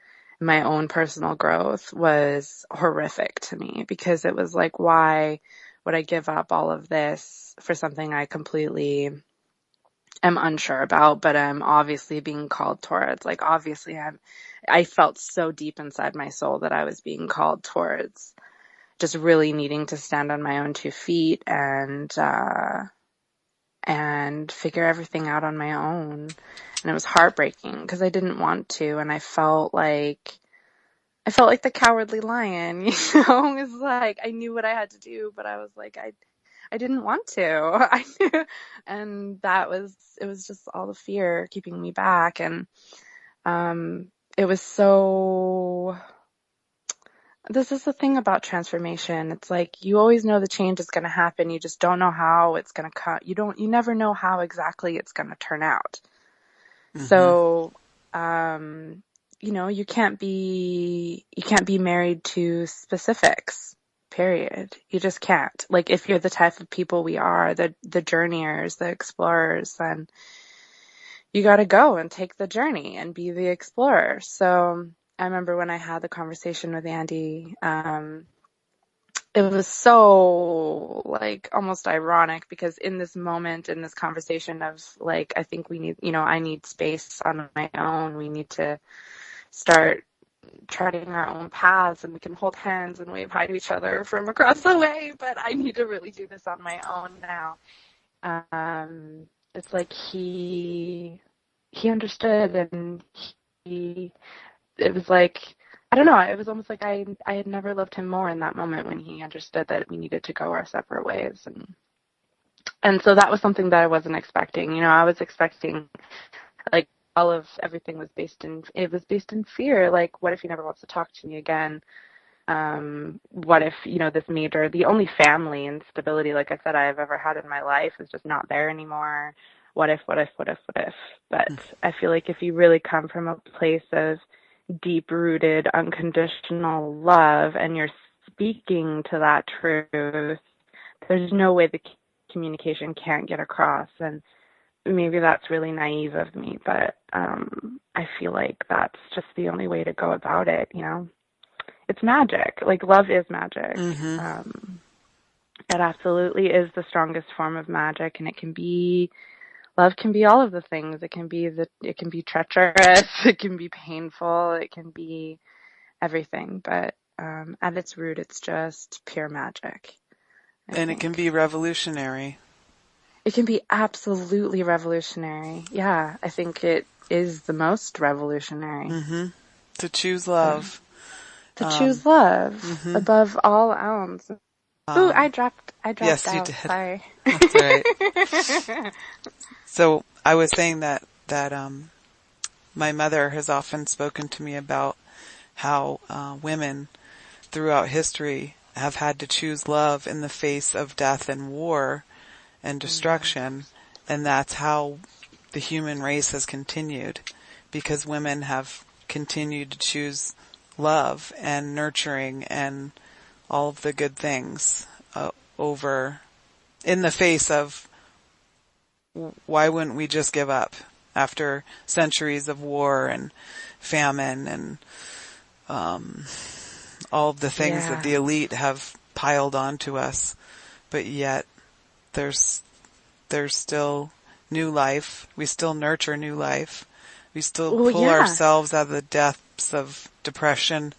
my own personal growth, was horrific to me, because it was like, why would I give up all of this for something I completely am unsure about, but I'm obviously being called towards? Like, obviously I felt so deep inside my soul that I was being called towards just really needing to stand on my own 2 feet and figure everything out on my own. And it was heartbreaking because I didn't want to, and I felt like the cowardly lion, you know? It was like I knew what I had to do, but I was like, I didn't want to. I knew, and it was just all the fear keeping me back. And it was so, this is the thing about transformation. It's like, you always know the change is going to happen. You just don't know how it's going to come. You never know how exactly it's going to turn out. So, you know, you can't be married to specifics. Period. You just can't. Like, if you're the type of people we are, the journeyers, the explorers, then you got to go and take the journey and be the explorer. So I remember when I had the conversation with Andy, it was so, like, almost ironic, because in this moment, in this conversation of, like, I think we need, you know, I need space on my own. We need to start treading our own paths, and we can hold hands and wave hi to each other from across the way, but I need to really do this on my own now. It's like he understood, and it was like, I don't know, it was almost like I had never loved him more in that moment, when he understood that we needed to go our separate ways. And so that was something that I wasn't expecting. You know, I was expecting, like, all of everything was based in fear. Like, what if he never wants to talk to me again? What if, you know, the only family and stability, like I said, I've ever had in my life is just not there anymore. What if? But I feel like if you really come from a place of deep-rooted, unconditional love, and you're speaking to that truth, there's no way the communication can't get across. And maybe that's really naive of me, but I feel like that's just the only way to go about it, you know? It's magic. Like, love is magic. It absolutely is the strongest form of magic, and love can be all of the things. It can be treacherous, it can be painful, it can be everything, but at its root, it's just pure magic. And it can be revolutionary. It can be absolutely revolutionary. Yeah, I think is the most revolutionary. Mm-hmm. To choose love. To choose love mm-hmm. above all else. Ooh, I dropped Yes, you out. did. Sorry. That's all right. So I was saying that my mother has often spoken to me about how women throughout history have had to choose love in the face of death and war and destruction, and that's how the human race has continued, because women have continued to choose love and nurturing and all of the good things over in the face of why wouldn't we just give up after centuries of war and famine and all of the things that the elite have piled onto us, but yet there's still new life. We still nurture new life. We still pull ourselves out of the depths of depression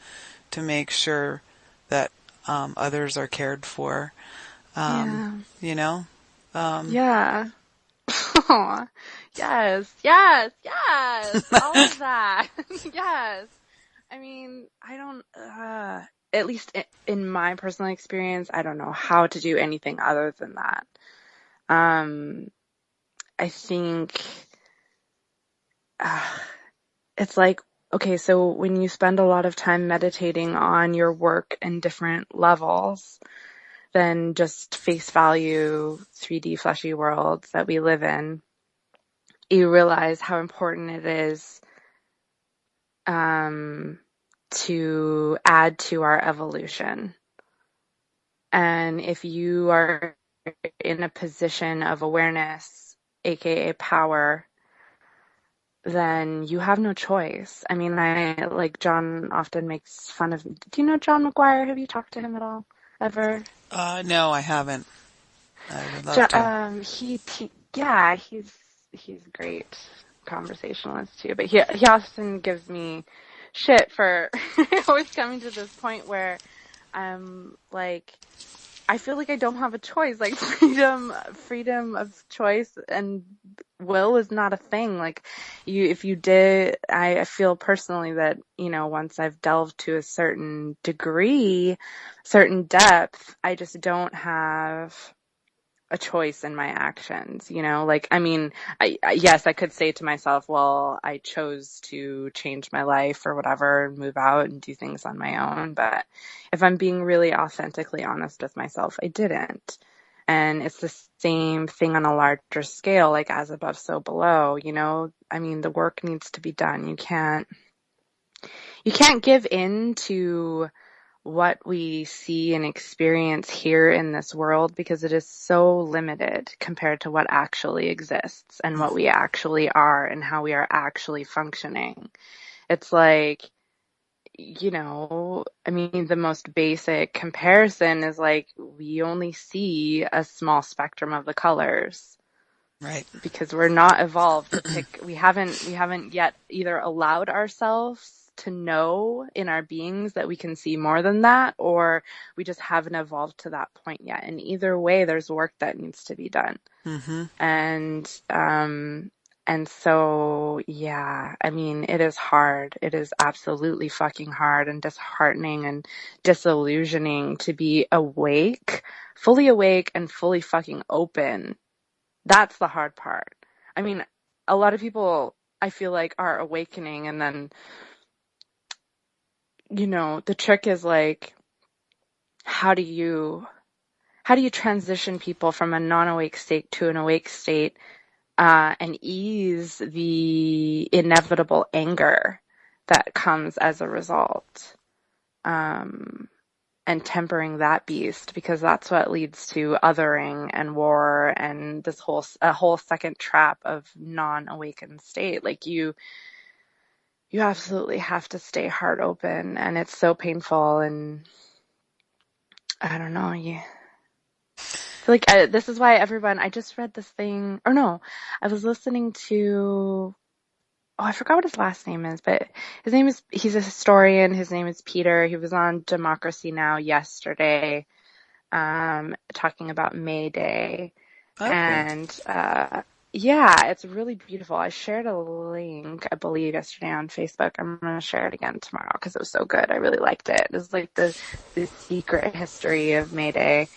to make sure that others are cared for. You know? Yeah. Yes. All of that. Yes. I mean, I don't, at least in my personal experience, I don't know how to do anything other than that. I think it's like, okay, so when you spend a lot of time meditating on your work in different levels than just face value 3D fleshy worlds that we live in, you realize how important it is to add to our evolution. And if you are in a position of awareness, aka power, then you have no choice. I mean, John often makes fun of, do you know John McGuire? Have you talked to him at all? Ever? No, I haven't. I would love to. He's a great conversationalist too, but he often gives me shit for always coming to this point where I'm like, I feel like I don't have a choice. Like freedom of choice and will is not a thing. Like if you did, I feel personally that, once I've delved to a certain degree, certain depth, I just don't have a choice in my actions, yes, I could say to myself, well, I chose to change my life or whatever, and move out and do things on my own. But if I'm being really authentically honest with myself, I didn't. And it's the same thing on a larger scale, like as above, so below, the work needs to be done. You can't give in to what we see and experience here in this world, because it is so limited compared to what actually exists and what we actually are and how we are actually functioning. It's like, the most basic comparison is like we only see a small spectrum of the colors. Right. Because we're not evolved to pick, we haven't yet either allowed ourselves to know in our beings that we can see more than that, or we just haven't evolved to that point yet. And either way, there's work that needs to be done. Mm-hmm. And so, yeah, it is hard. It is absolutely fucking hard and disheartening and disillusioning to be fully awake and fully fucking open. That's the hard part. A lot of people, I feel like, are awakening, and then, the trick is like, how do you transition people from a non-awake state to an awake state, and ease the inevitable anger that comes as a result, and tempering that beast, because that's what leads to othering and war and this whole second trap of non-awakened state. Like you absolutely have to stay heart open, and it's so painful. And I don't know, like this is why I just read this thing, or no, I was listening to, I forgot what his last name is, but he's a historian. His name is Peter. He was on Democracy Now! Yesterday, talking about May Day. Oh, And, Yeah, it's really beautiful. I shared a link, I believe, yesterday on Facebook. I'm going to share it again tomorrow because it was so good. I really liked it. It was like the secret history of May Day.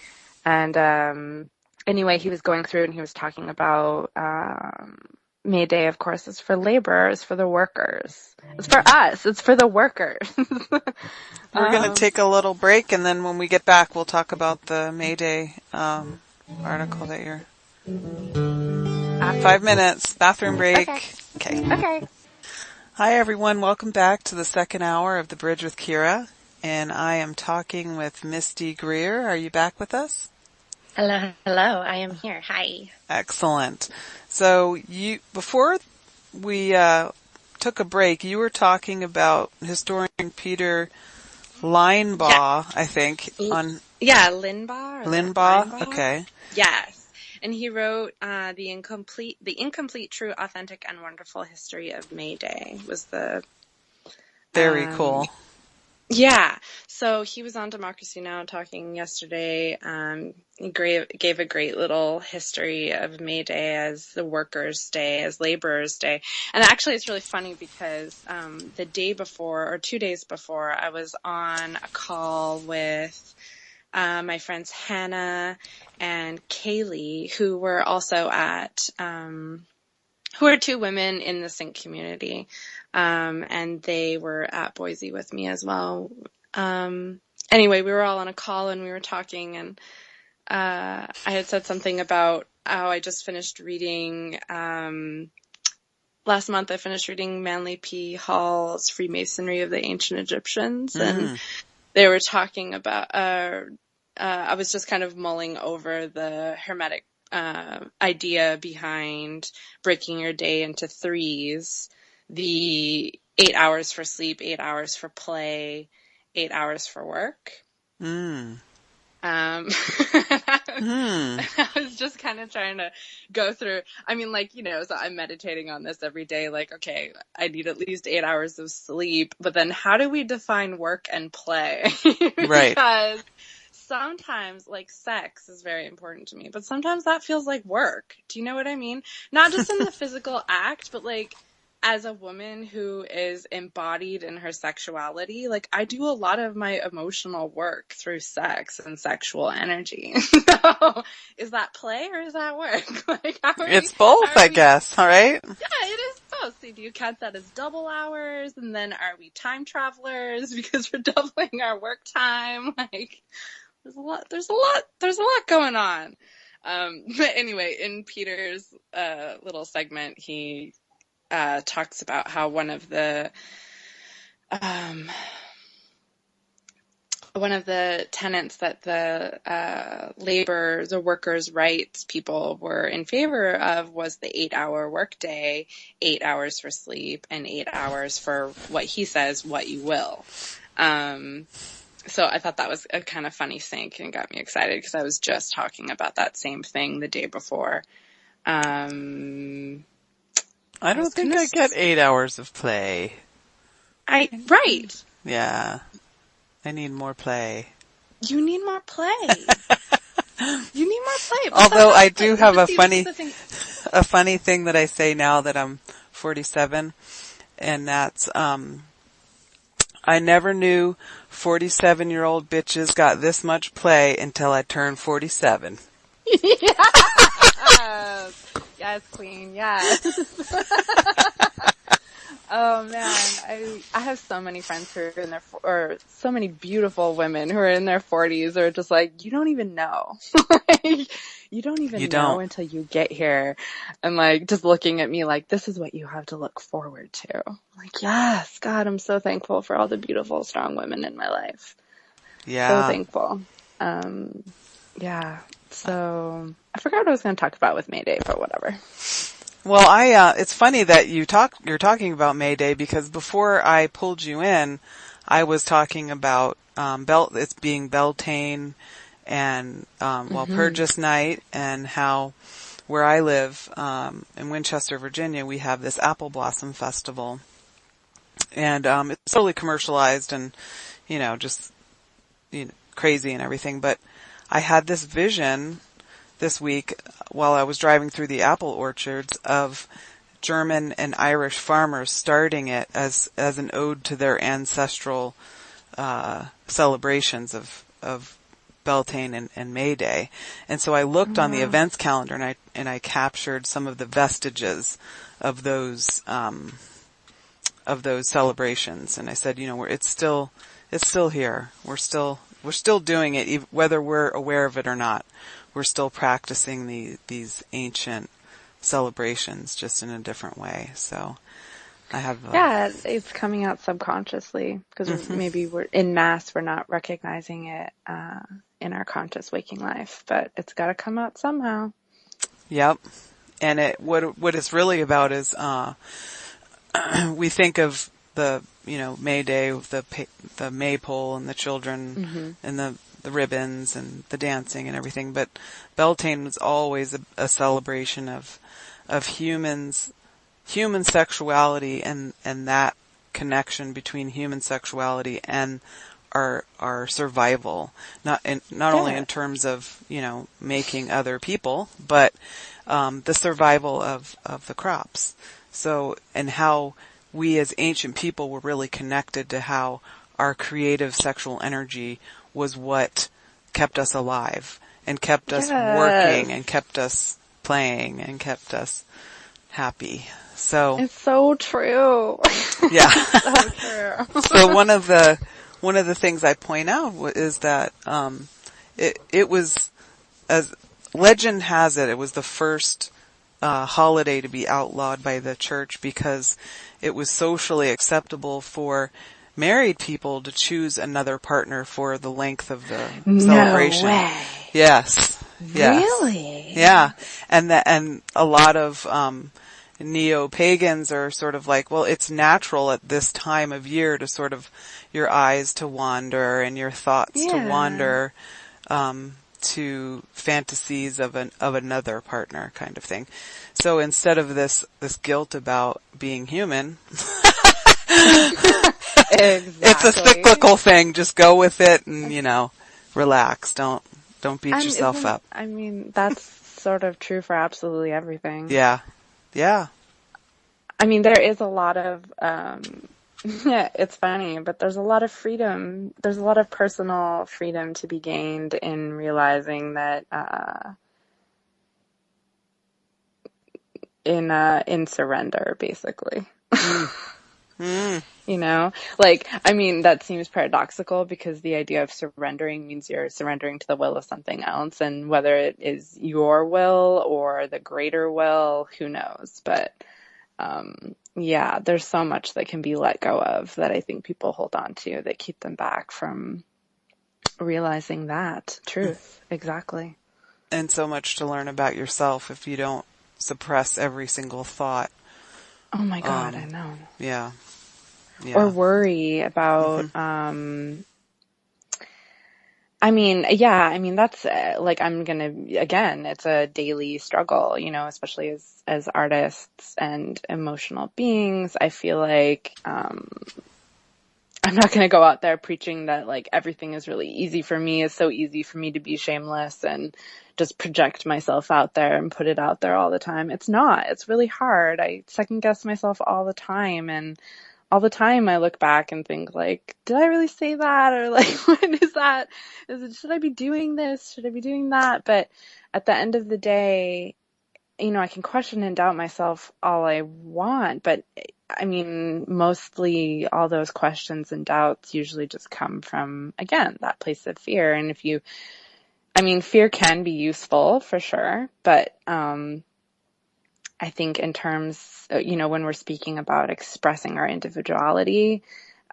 And anyway, he was going through and he was talking about May Day, of course, is for laborers, for the workers. It's for us. It's for the workers. We're going to take a little break, and then when we get back, we'll talk about the May Day article that you're... 5 minutes, bathroom break. Okay. Okay. Hi, everyone. Welcome back to the second hour of The Bridge with Kira, and I am talking with Misty Greer. Are you back with us? Hello, I am here. Hi. Excellent. So before we took a break, you were talking about historian Peter Linebaugh, I think. Linebaugh. Okay. Yes. And he wrote the incomplete, true, authentic, and wonderful history of May Day was the... Very cool. Yeah. So he was on Democracy Now! Talking yesterday. He gave a great little history of May Day as the Workers' Day, as Laborers' Day. And actually it's really funny because the day before, or 2 days before, I was on a call with my friends Hannah and Kaylee, who were also who are two women in the sync community. And they were at Boise with me as well. Anyway, we were all on a call and we were talking, and I had said something about how I just finished reading, last month I finished reading Manly P. Hall's Freemasonry of the Ancient Egyptians, and they were talking about, I was just kind of mulling over the Hermetic idea behind breaking your day into threes, the 8 hours for sleep, 8 hours for play, 8 hours for work. I was just kind of trying to go through, I mean, like, so I'm meditating on this every day, like, okay, I need at least 8 hours of sleep, but then how do we define work and play? Right. Because sometimes, like, sex is very important to me, but sometimes that feels like work. Do you know what I mean? Not just in the physical act, but like, as a woman who is embodied in her sexuality, like, I do a lot of my emotional work through sex and sexual energy. So, is that play or is that work? Like, it's both, I guess. All right. Yeah, it is both. See, do you count that as double hours? And then are we time travelers because we're doubling our work time? Like, there's a lot going on. But anyway, in Peter's little segment, he talks about how one of the tenets that the workers' rights people were in favor of was the 8-hour workday, 8 hours for sleep, and 8 hours for what he says, what you will. So I thought that was a kind of funny sync and got me excited because I was just talking about that same thing the day before. I don't think I get 8 hours of play. Right. Yeah. I need more play. You need more play. You need more play. Although I do have a funny thing that I say now that I'm 47, and that's, I never knew 47-year-old bitches got this much play until I turned 47. Yes, queen, yes. Oh man, I have so many friends who are in their, or so many beautiful women who are in their 40s are just like, you don't even know. Like, you don't even know until you get here. And like, just looking at me like, this is what you have to look forward to. I'm like, yes, God, I'm so thankful for all the beautiful, strong women in my life. Yeah. So thankful. Yeah. So I forgot what I was going to talk about with May Day, but whatever. Well, it's funny that you're talking about May Day because before I pulled you in, I was talking about, it's being Beltane and, Purges Night, and how where I live, in Winchester, Virginia, we have this Apple Blossom Festival. And, it's totally commercialized and, just, crazy and everything. But I had this vision this week while I was driving through the apple orchards of German and Irish farmers starting it as an ode to their ancestral celebrations of Beltane and May Day. And so I looked on the events calendar and I captured some of the vestiges of those celebrations. And I said, it's still here. We're still doing it, whether we're aware of it or not. We're still practicing these ancient celebrations, just in a different way. So I have it's coming out subconsciously because maybe we're in mass, we're not recognizing it in our conscious waking life, but it's got to come out somehow. Yep. And what it's really about is we think of the May Day with the maypole and the children and the ribbons and the dancing and everything, but Beltane was always a celebration of human sexuality and that connection between human sexuality and our survival, not only in terms of making other people, but the survival of the crops. So, and how we as ancient people were really connected to how our creative sexual energy was what kept us alive and kept us working and kept us playing and kept us happy. So it's so true. Yeah. So true. So one of the things I point out is that it was, as legend has it, it was the first holiday to be outlawed by the church because it was socially acceptable for married people to choose another partner for the length of the celebration. No way. Yes. Really? Yeah. And a lot of neo-pagans are sort of like, well, it's natural at this time of year to sort of your eyes to wander and your thoughts to wander to fantasies of another partner kind of thing. So instead of this guilt about being human, Exactly. It's a cyclical thing. Just go with it and, relax. Don't beat yourself up. I mean, that's sort of true for absolutely everything. Yeah. Yeah. I mean, there is a lot of, it's funny, but there's a lot of freedom. There's a lot of personal freedom to be gained in realizing that, in surrender, basically. That seems paradoxical because the idea of surrendering means you're surrendering to the will of something else, and whether it is your will or the greater will, who knows? But, there's so much that can be let go of that I think people hold on to that keep them back from realizing that truth. Exactly. And so much to learn about yourself if you don't suppress every single thought. Oh my God, I know. Yeah. Or worry about, that's again, it's a daily struggle, especially as artists and emotional beings. I feel like, I'm not going to go out there preaching that everything is really easy for me. It's so easy for me to be shameless and just project myself out there and put it out there all the time. It's not. It's really hard. I second guess myself all the time, and all the time I look back and think did I really say that? Or what is that? Should I be doing this? Should I be doing that? But at the end of the day, I can question and doubt myself all I want, but mostly all those questions and doubts usually just come from, again, that place of fear. And fear can be useful for sure, but I think in terms, when we're speaking about expressing our individuality,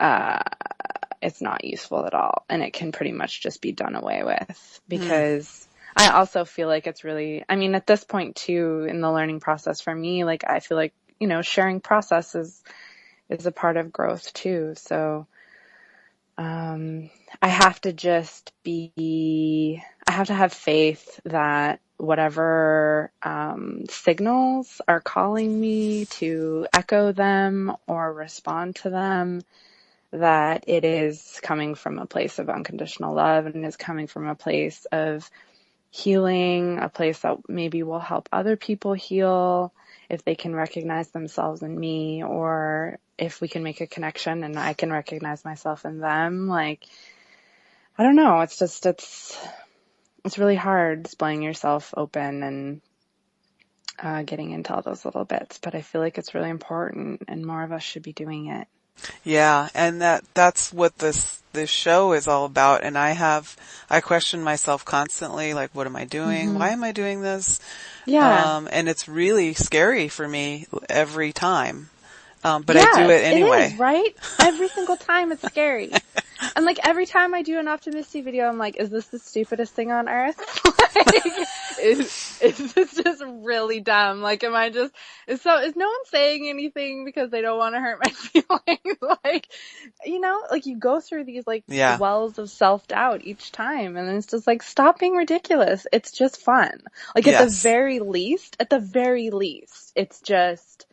it's not useful at all. And it can pretty much just be done away with because I also feel like it's really, at this point too, in the learning process for me, I feel like, sharing process is a part of growth too. So, I have to have faith that whatever, signals are calling me to echo them or respond to them, that it is coming from a place of unconditional love and is coming from a place of healing, a place that maybe will help other people heal if they can recognize themselves in me, or if we can make a connection and I can recognize myself in them. Like, I don't know. It's really hard displaying yourself open and getting into all those little bits, but I feel like it's really important and more of us should be doing it. Yeah, and that's what this show is all about. And I question myself constantly, like, what am I doing? Why am I doing this? Yeah. And it's really scary for me every time. But I do it anyway. It is, right? Every single time it's scary. And like every time I do an optimistic video, I'm like, is this the stupidest thing on earth? Like, is this just really dumb? Like, is no one saying anything because they don't want to hurt my feelings? Like, like you go through these like wells of self-doubt each time, and it's just like, stop being ridiculous. It's just fun. Like at the very least, it's just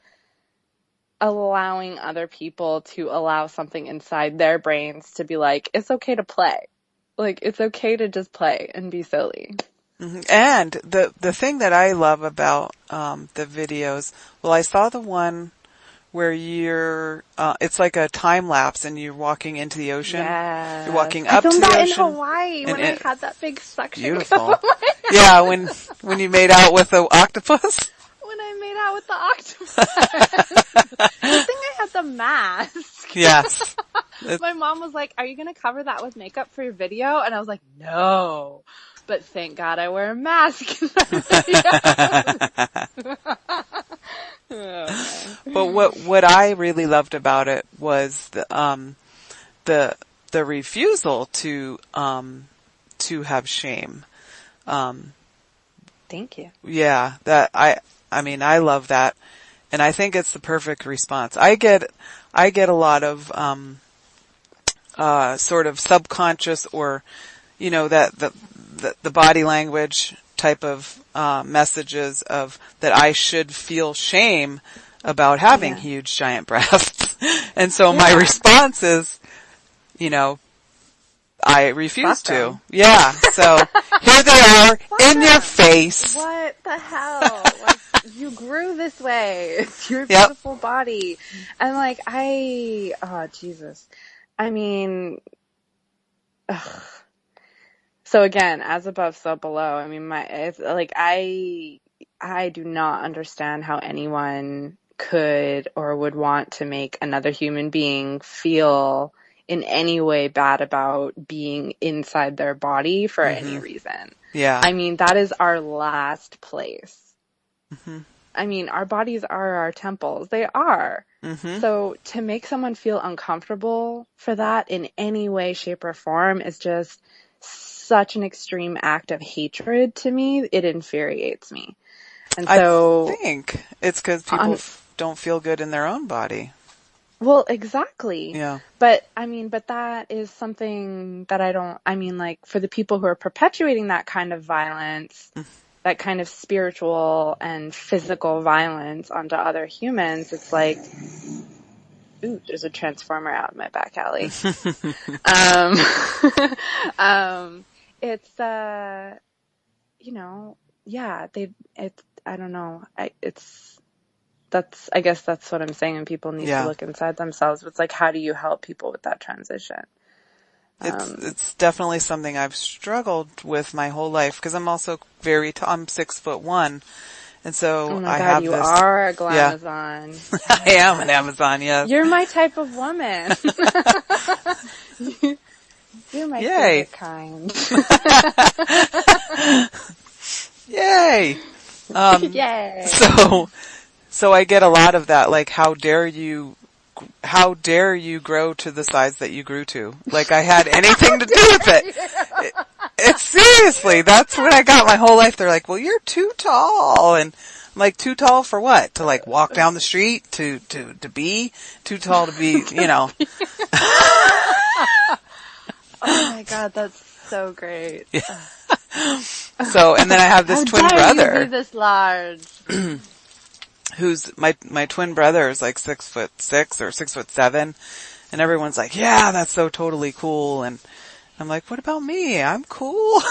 allowing other people to allow something inside their brains to be like, it's okay to play. Like, it's okay to just play and be silly. Mm-hmm. And the thing that I love about the videos, well, I saw the one where you're, it's like a time lapse and you're walking into the ocean. Yeah. You're walking up to the ocean. I filmed that in Hawaii when I had that big suction. Beautiful. Yeah, when you made out with the octopus. When I made out with the octopus. I think I had the mask. Yes. My mom was like, are you going to cover that with makeup for your video? And I was like, no. But thank God I wear a mask in my video. But what I really loved about it was the refusal to have shame. Thank you. Yeah, I mean, I love that. And I think it's the perfect response. I get a lot of, sort of subconscious or, that the body language type of, messages of that I should feel shame about having huge giant breasts. And so my response is, I refuse to. Yeah. So here they are in your face. What the hell? Like, you grew this way. It's your beautiful body. And like, oh Jesus. I mean, ugh. So again, as above, so below. I mean, it's like, I do not understand how anyone could or would want to make another human being feel in any way bad about being inside their body for any reason. Yeah. I mean, that is our last place. Mm-hmm. I mean, our bodies are our temples. They are. Mm-hmm. So to make someone feel uncomfortable for that in any way, shape, or form is just such an extreme act of hatred to me. It infuriates me. And so I think it's because people don't feel good in their own body. Well, exactly. Yeah. But that is something that like for the people who are perpetuating that kind of violence, that kind of spiritual and physical violence onto other humans, it's like, ooh, there's a transformer out in my back alley. It's, I don't know. I guess that's what I'm saying. And people need to look inside themselves. It's like, how do you help people with that transition? It's definitely something I've struggled with my whole life because I'm also I'm 6'1", and so oh my God, you are a glamazon. I am an Amazon. Yes, you're my type of woman. You're my favorite kind. Yay! Yay! So I get a lot of that, like, how dare you grow to the size that you grew to? Like I had anything to do with it. It's seriously, that's what I got my whole life. They're like, well, you're too tall. And I'm like, too tall for what? To like walk down the street? To be? Too tall to be, Oh my God, that's so great. Yeah. So, and then I have this twin brother. You be this large. Who's my twin brother is like 6'6" or 6'7", and everyone's like, yeah, that's so totally cool. And I'm like, what about me? I'm cool.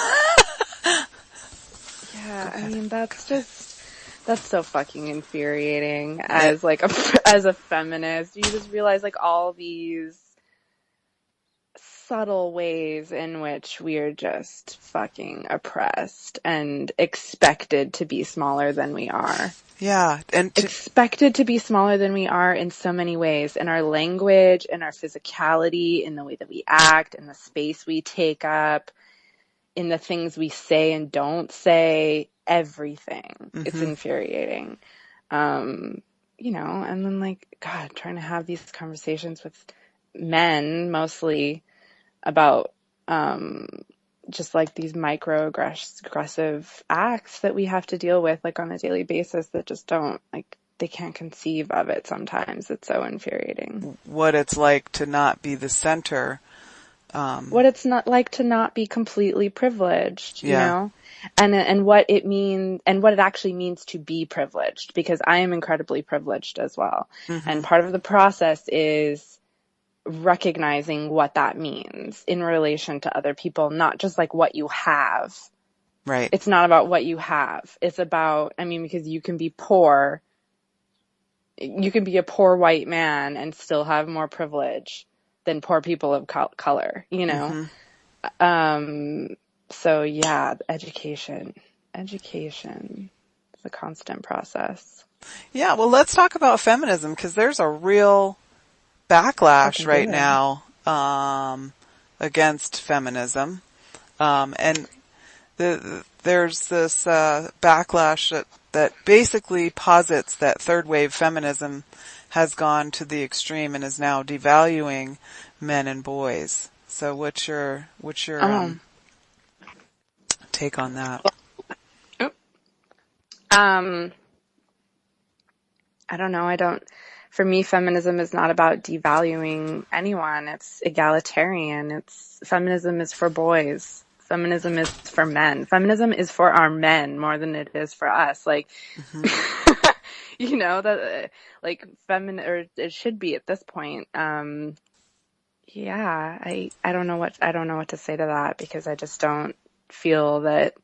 Yeah, I mean, that's so fucking infuriating as like as a feminist. You just realize like all these subtle ways in which we are just fucking oppressed and expected to be smaller than we are. Yeah. And expected to be smaller than we are in so many ways, in our language, in our physicality, in the way that we act, in the space we take up, in the things we say and don't say, everything. It's infuriating. You know, and then like, God, trying to have these conversations with men mostly about just like these microaggressive acts that we have to deal with like on a daily basis that just don't like, they can't conceive of it sometimes. It's so infuriating. What it's like to not be the center. What it's not like to not be completely privileged, you know, and what it means and what it actually means to be privileged, because I am incredibly privileged as well. And part of the process is recognizing what that means in relation to other people, not just like what you have. Right. It's not about what you have. It's about, I mean, because you can be poor, you can be a poor white man and still have more privilege than poor people of color, you know? So yeah, education is a constant process. Yeah. Well, let's talk about feminism, because there's a real backlash right now against feminism, and there's this backlash that basically posits that third wave feminism has gone to the extreme and is now devaluing men and boys. So what's your take on that? I don't know. For me, feminism is not about devaluing anyone. It's egalitarian. Feminism is for boys. Feminism is for men. Feminism is for our men more than it is for us. Like, you know, that like or it should be at this point. Yeah, I don't know what to say to that, because I just don't feel that.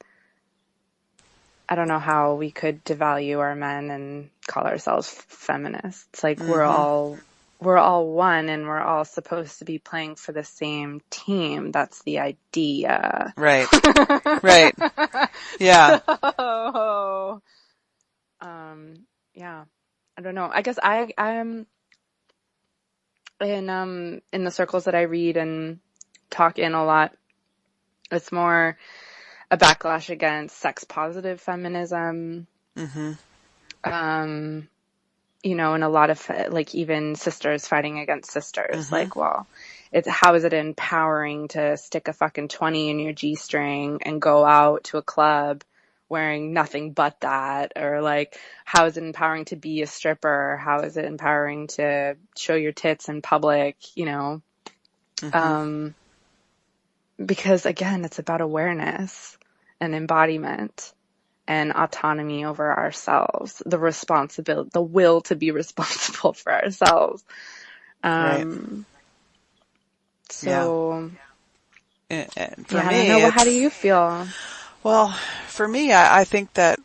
I don't know how we could devalue our men and call ourselves feminists. Like we're all one, and we're all supposed to be playing for the same team. That's the idea. Right. Right. Yeah. So, yeah. I don't know. I guess I'm in the circles that I read and talk in a lot. It's more a backlash against sex positive feminism. You know, and a lot of like even sisters fighting against sisters. Like, well, how is it empowering to stick a fucking 20 in your G-string and go out to a club wearing nothing but that? Or like, how is it empowering to be a stripper? How is it empowering to show your tits in public, you know? Because again, it's about awareness and embodiment and autonomy over ourselves, the will to be responsible for ourselves. Right. So, and for yeah, me, I don't know. How do you feel? Well, for me, I think that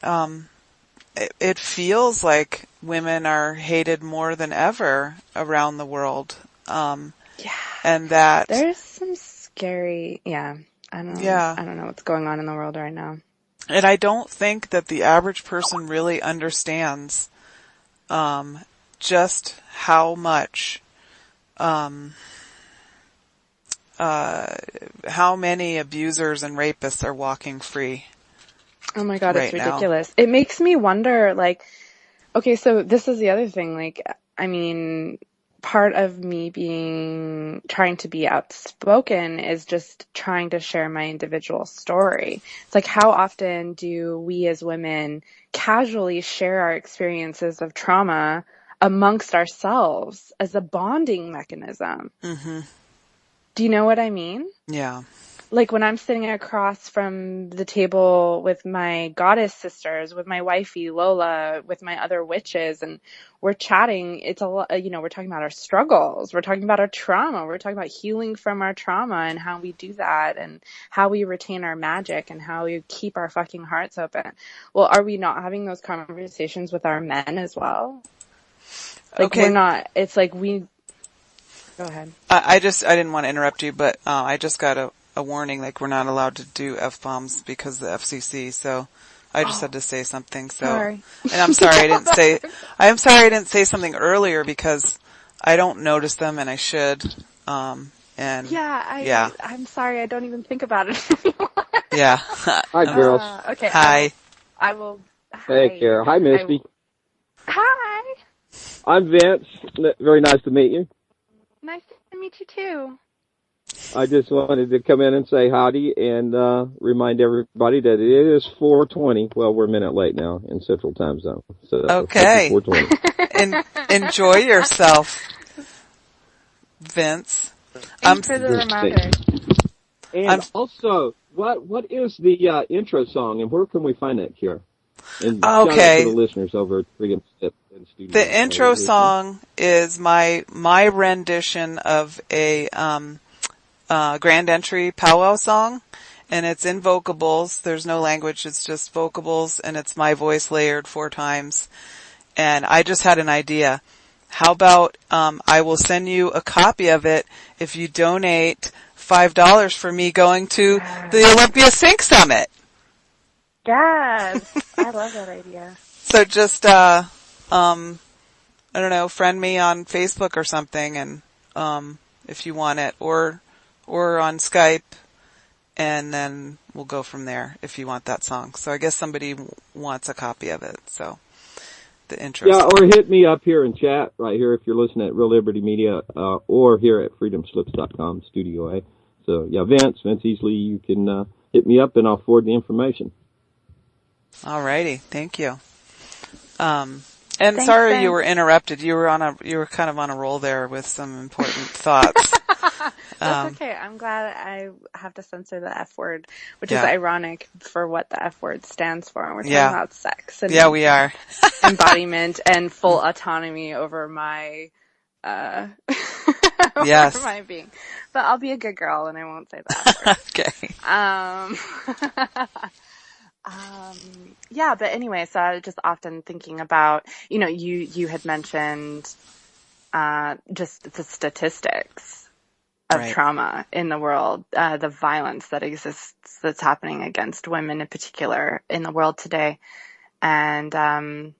it feels like women are hated more than ever around the world. And that there's some scary, I don't know what's going on in the world right now. And I don't think that the average person really understands just how much, how many abusers and rapists are walking free. Oh my God, it's ridiculous. It makes me wonder, like, okay, so this is the other thing. Like, I mean, part of me trying to be outspoken is just trying to share my individual story. It's like, how often do we as women casually share our experiences of trauma amongst ourselves as a bonding mechanism? Do you know what I mean? Yeah. like when I'm sitting across from the table with my goddess sisters, with my wifey Lola, with my other witches, and we're chatting, it's a lot, we're talking about our struggles, we're talking about our trauma, we're talking about healing from our trauma and how we do that and how we retain our magic and how we keep our fucking hearts open. Well, are we not having those conversations with our men as well? Like Okay. we're not, it's like go ahead. I didn't want to interrupt you, but I just got a warning, like we're not allowed to do F-bombs because of the FCC, so I just had to say something. So, sorry. And I'm sorry I didn't say something earlier because I don't notice them and I should. I'm sorry, I don't even think about it anymore. Yeah. Hi, girls. Okay. Hi. I will. Hey, Carol. Hi, Misty. Hi. I'm Vince. Very nice to meet you. Nice to meet you too. I just wanted to come in and say howdy and remind everybody that it is 4:20. Well, we're a minute late now in Central Time Zone. So Okay. 4:20. Enjoy yourself, Vince. Thanks for the reminder. And also, what is the intro song, and where can we find that, Kira? And shout out to the listeners over at Freedom Slip and Studio. The intro song is my rendition of a Grand Entry powwow song, and it's in vocables. There's no language, it's just vocables, and it's my voice layered 4 times. And I just had an idea. How about I will send you a copy of it if you donate $5 for me going to the Olympia Sync Summit. Yes, I love that idea. So just, I don't know, friend me on Facebook or something, and if you want it, or on Skype, and then we'll go from there if you want that song. So I guess somebody wants a copy of it. So the intro. Yeah, or hit me up here in chat right here if you're listening at Real Liberty Media, or here at freedomslips.com, Studio A. So yeah, Vince Easley, you can hit me up and I'll forward the information. Alrighty, thank you. Thanks, sorry Ben. you were interrupted. You were kind of on a roll there with some important thoughts. That's okay. I'm glad I have to censor the F word, which is ironic for what the F word stands for. We're talking about sex and we are. embodiment and full autonomy over my over my being. But I'll be a good girl and I won't say that word. Okay. Yeah, but anyway, so I was just often thinking about, you had mentioned, just the statistics of trauma in the world, the violence that exists, that's happening against women in particular in the world today. And, I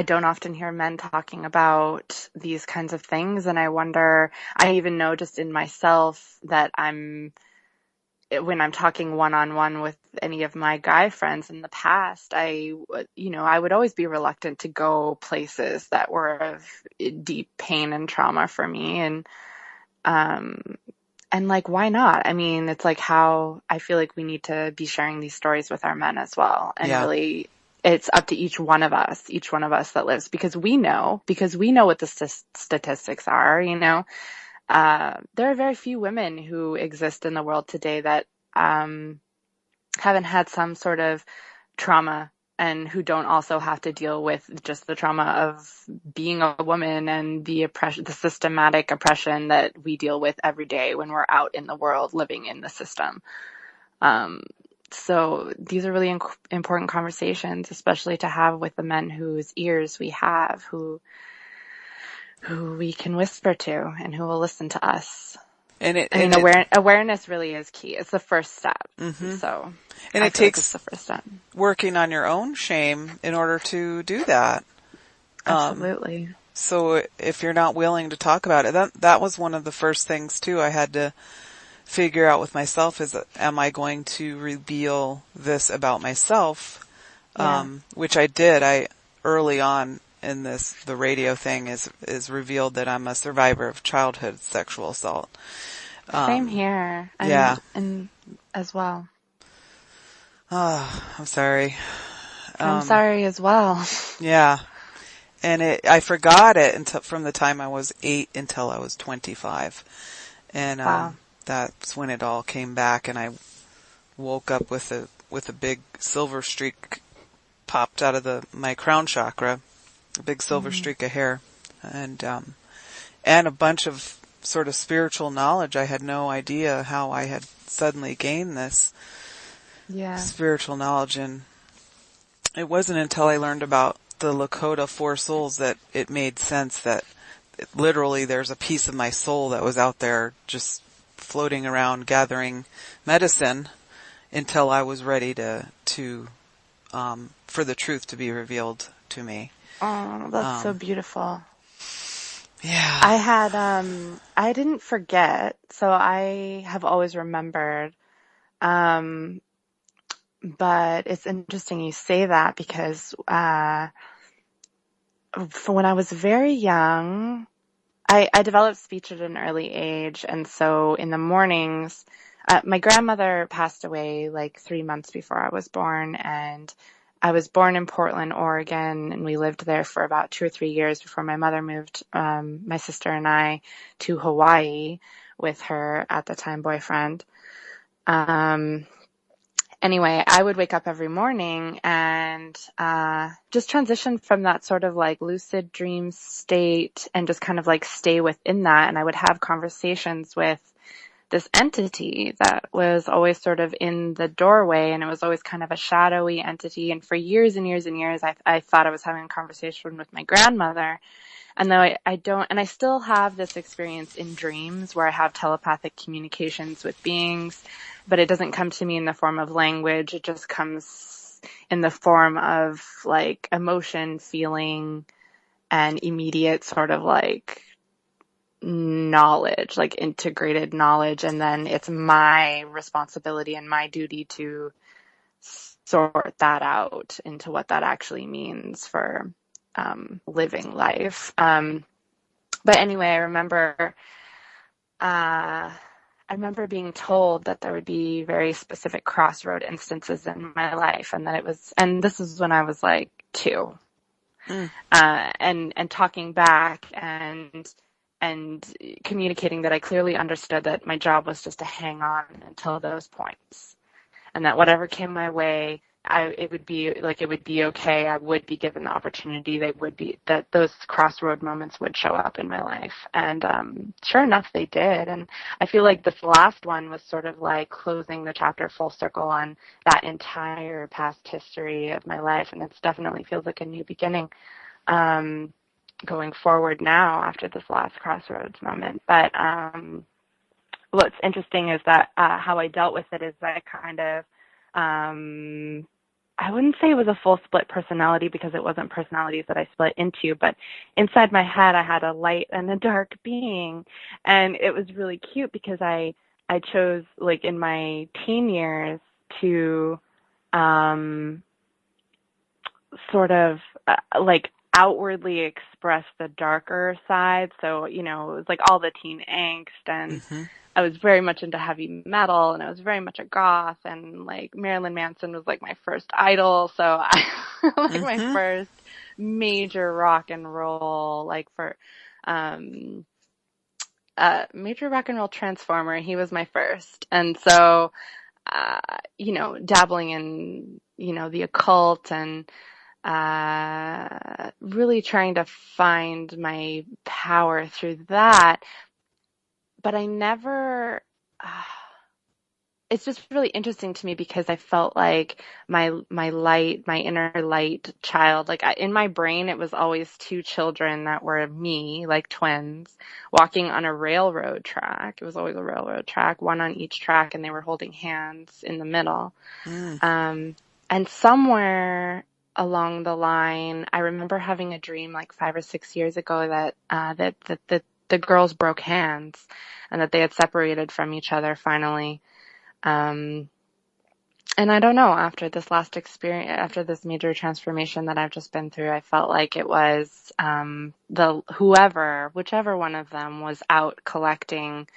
don't often hear men talking about these kinds of things. And I wonder, I even know just in myself that when I'm talking one-on-one with any of my guy friends in the past, I would always be reluctant to go places that were of deep pain and trauma for me. And like, why not? I mean, it's like how I feel like we need to be sharing these stories with our men as well. And really, it's up to each one of us that lives, because we know what the statistics are, there are very few women who exist in the world today that haven't had some sort of trauma and who don't also have to deal with just the trauma of being a woman and the oppression, the systematic oppression that we deal with every day when we're out in the world living in the system. So these are really important conversations, especially to have with the men whose ears we have, who we can whisper to and who will listen to us. Awareness really is key. It's the first step. Mm-hmm. So, and it takes it's the first step. Working on your own shame in order to do that. Absolutely. So if you're not willing to talk about it, that was one of the first things too I had to figure out with myself is, am I going to reveal this about myself? Which I did. Early on in the radio thing is revealed that I'm a survivor of childhood sexual assault. Same here. And as well. Oh, I'm sorry. I'm sorry as well. Yeah. And I forgot it from the time I was 8 until I was 25. And, wow. that's when it all came back, and I woke up with a big silver streak popped out of my crown chakra, a big silver streak of hair, and a bunch of sort of spiritual knowledge. I had no idea how I had suddenly gained this spiritual knowledge, and it wasn't until I learned about the Lakota Four Souls that it made sense that literally there's a piece of my soul that was out there just floating around gathering medicine until I was ready for the truth to be revealed to me. Oh, that's so beautiful. Yeah. I didn't forget, so I have always remembered. But it's interesting you say that because, for when I was very young, I developed speech at an early age. And so in the mornings, my grandmother passed away like 3 months before I was born, and I was born in Portland, Oregon, and we lived there for about 2 or 3 years before my mother moved, my sister and I, to Hawaii with her at the time boyfriend. Anyway, I would wake up every morning and just transition from that sort of like lucid dream state and just kind of like stay within that. And I would have conversations with this entity that was always sort of in the doorway, and it was always kind of a shadowy entity. And for years and years and years, I thought I was having a conversation with my grandmother. And though I don't, and I still have this experience in dreams where I have telepathic communications with beings, but it doesn't come to me in the form of language. It just comes in the form of like emotion, feeling, and immediate sort of like knowledge, like integrated knowledge. And then it's my responsibility and my duty to sort that out into what that actually means for living life. But anyway, I remember being told that there would be very specific crossroad instances in my life, and this is when I was like 2. And talking back and communicating that I clearly understood that my job was just to hang on until those points, and that whatever came my way, it would be okay. I would be given the opportunity. That those crossroad moments would show up in my life. And sure enough, they did. And I feel like this last one was sort of like closing the chapter full circle on that entire past history of my life. And it definitely feels like a new beginning going forward now after this last crossroads moment. But what's interesting is that how I dealt with it is that I kind of I wouldn't say it was a full split personality because it wasn't personalities that I split into, but inside my head I had a light and a dark being. And it was really cute because I chose, like, in my teen years to sort of like outwardly express the darker side. So, it was like all the teen angst, and I was very much into heavy metal, and I was very much a goth, and like Marilyn Manson was like my first idol. So I like my first major rock and roll, like for major rock and roll transformer. He was my first. And so dabbling in the occult and really trying to find my power through that. But I never, it's just really interesting to me because I felt like my inner light child, like in my brain, it was always 2 children that were me, like twins, walking on a railroad track. It was always a railroad track, one on each track, and they were holding hands in the middle. And somewhere along the line, I remember having a dream like 5 or 6 years ago that the girls broke hands and that they had separated from each other finally. And I don't know, after this last experience, after this major transformation that I've just been through, I felt like it was whichever one of them was out collecting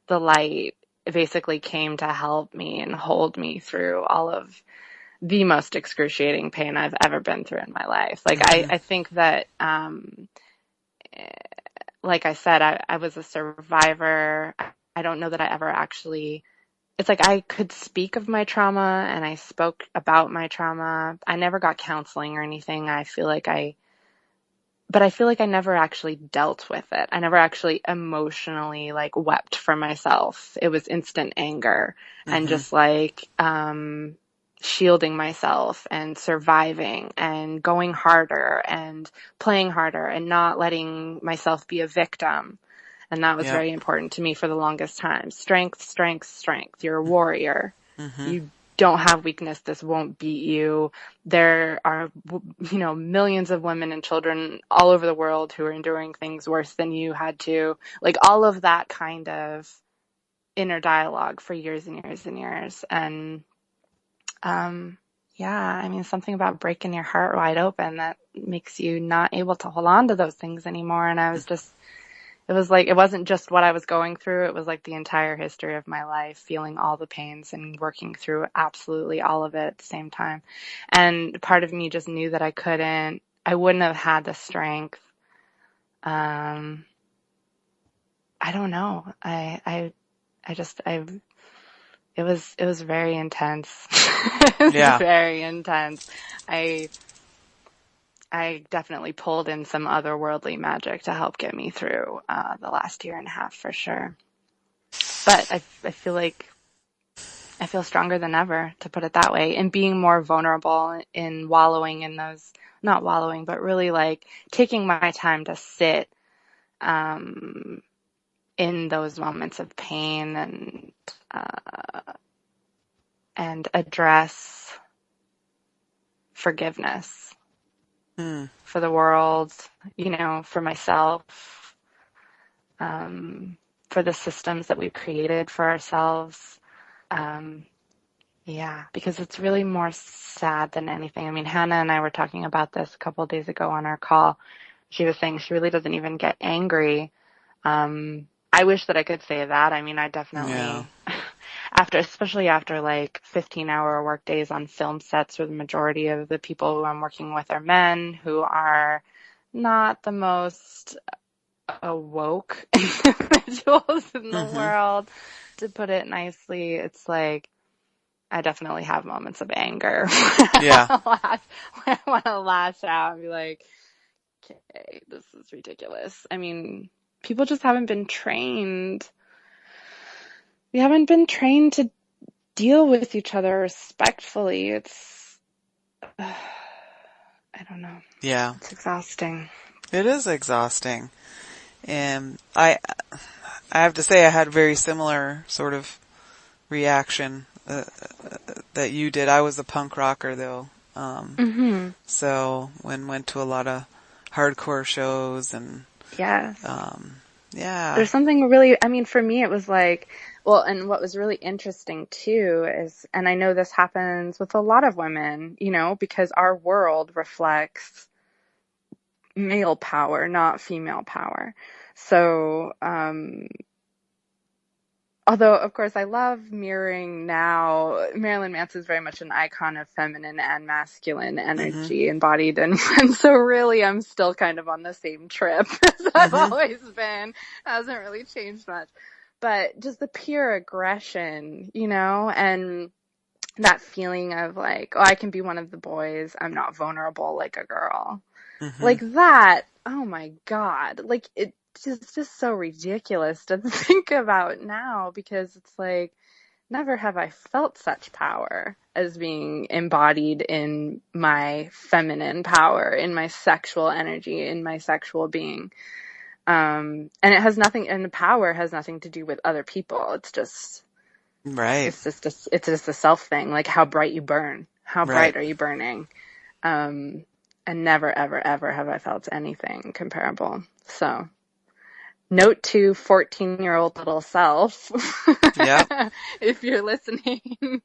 the light, basically came to help me and hold me through all of the most excruciating pain I've ever been through in my life. Like, I think that, like I said, I was a survivor. I I don't know that I ever actually, it's like I could speak of my trauma and I spoke about my trauma. I never got counseling or anything. But I feel like I never actually dealt with it. I never actually emotionally like wept for myself. It was instant anger and just like, shielding myself and surviving and going harder and playing harder and not letting myself be a victim. And that was Yep. very important to me for the longest time. Strength, strength, strength. You're a warrior. Mm-hmm. You don't have weakness. This won't beat you. There are, millions of women and children all over the world who are enduring things worse than you had to. Like all of that kind of inner dialogue for years and years and years. And, something about breaking your heart wide open that makes you not able to hold on to those things anymore. And it was like, it wasn't just what I was going through. It was like the entire history of my life, feeling all the pains and working through absolutely all of it at the same time. And part of me just knew that I wouldn't have had the strength. I don't know. It was very intense. It was very intense. I definitely pulled in some otherworldly magic to help get me through the last year and a half for sure. But I feel stronger than ever, to put it that way, and being more vulnerable in wallowing in those, not wallowing, but really like taking my time to sit in those moments of pain and address forgiveness. For the world, for myself, for the systems that we've created for ourselves. Because it's really more sad than anything. I mean, Hannah and I were talking about this a couple of days ago on our call. She was saying she really doesn't even get angry. I wish that I could say that. I mean, I definitely, especially after like 15-hour work days on film sets, where the majority of the people who I'm working with are men who are not the most awoke individuals in the world, to put it nicely. It's like, I definitely have moments of anger. I want to lash out and be like, okay, this is ridiculous. I mean, people just haven't been trained. We haven't been trained to deal with each other respectfully. I don't know. Yeah. It's exhausting. It is exhausting. And I have to say I had a very similar sort of reaction that you did. I was a punk rocker though. So went to a lot of hardcore shows and there's something really, I mean, for me it was like, well, and what was really interesting too is, and I know this happens with a lot of women, because our world reflects male power, not female power. So, although, of course, I love mirroring now. Marilyn Manson's very much an icon of feminine and masculine energy embodied. And so really, I'm still kind of on the same trip as I've always been. Hasn't really changed much. But just the pure aggression, and that feeling of like, oh, I can be one of the boys. I'm not vulnerable like a girl. Like that. Oh, my God. Like it. It's just so ridiculous to think about now, because it's like, never have I felt such power as being embodied in my feminine power, in my sexual energy, in my sexual being. And it has nothing, and the power has nothing to do with other people. It's just, it's just a self thing. Like how bright you burn, how bright are you burning? And never, ever, ever have I felt anything comparable. So, note to 14-year-old little self, if you're listening, you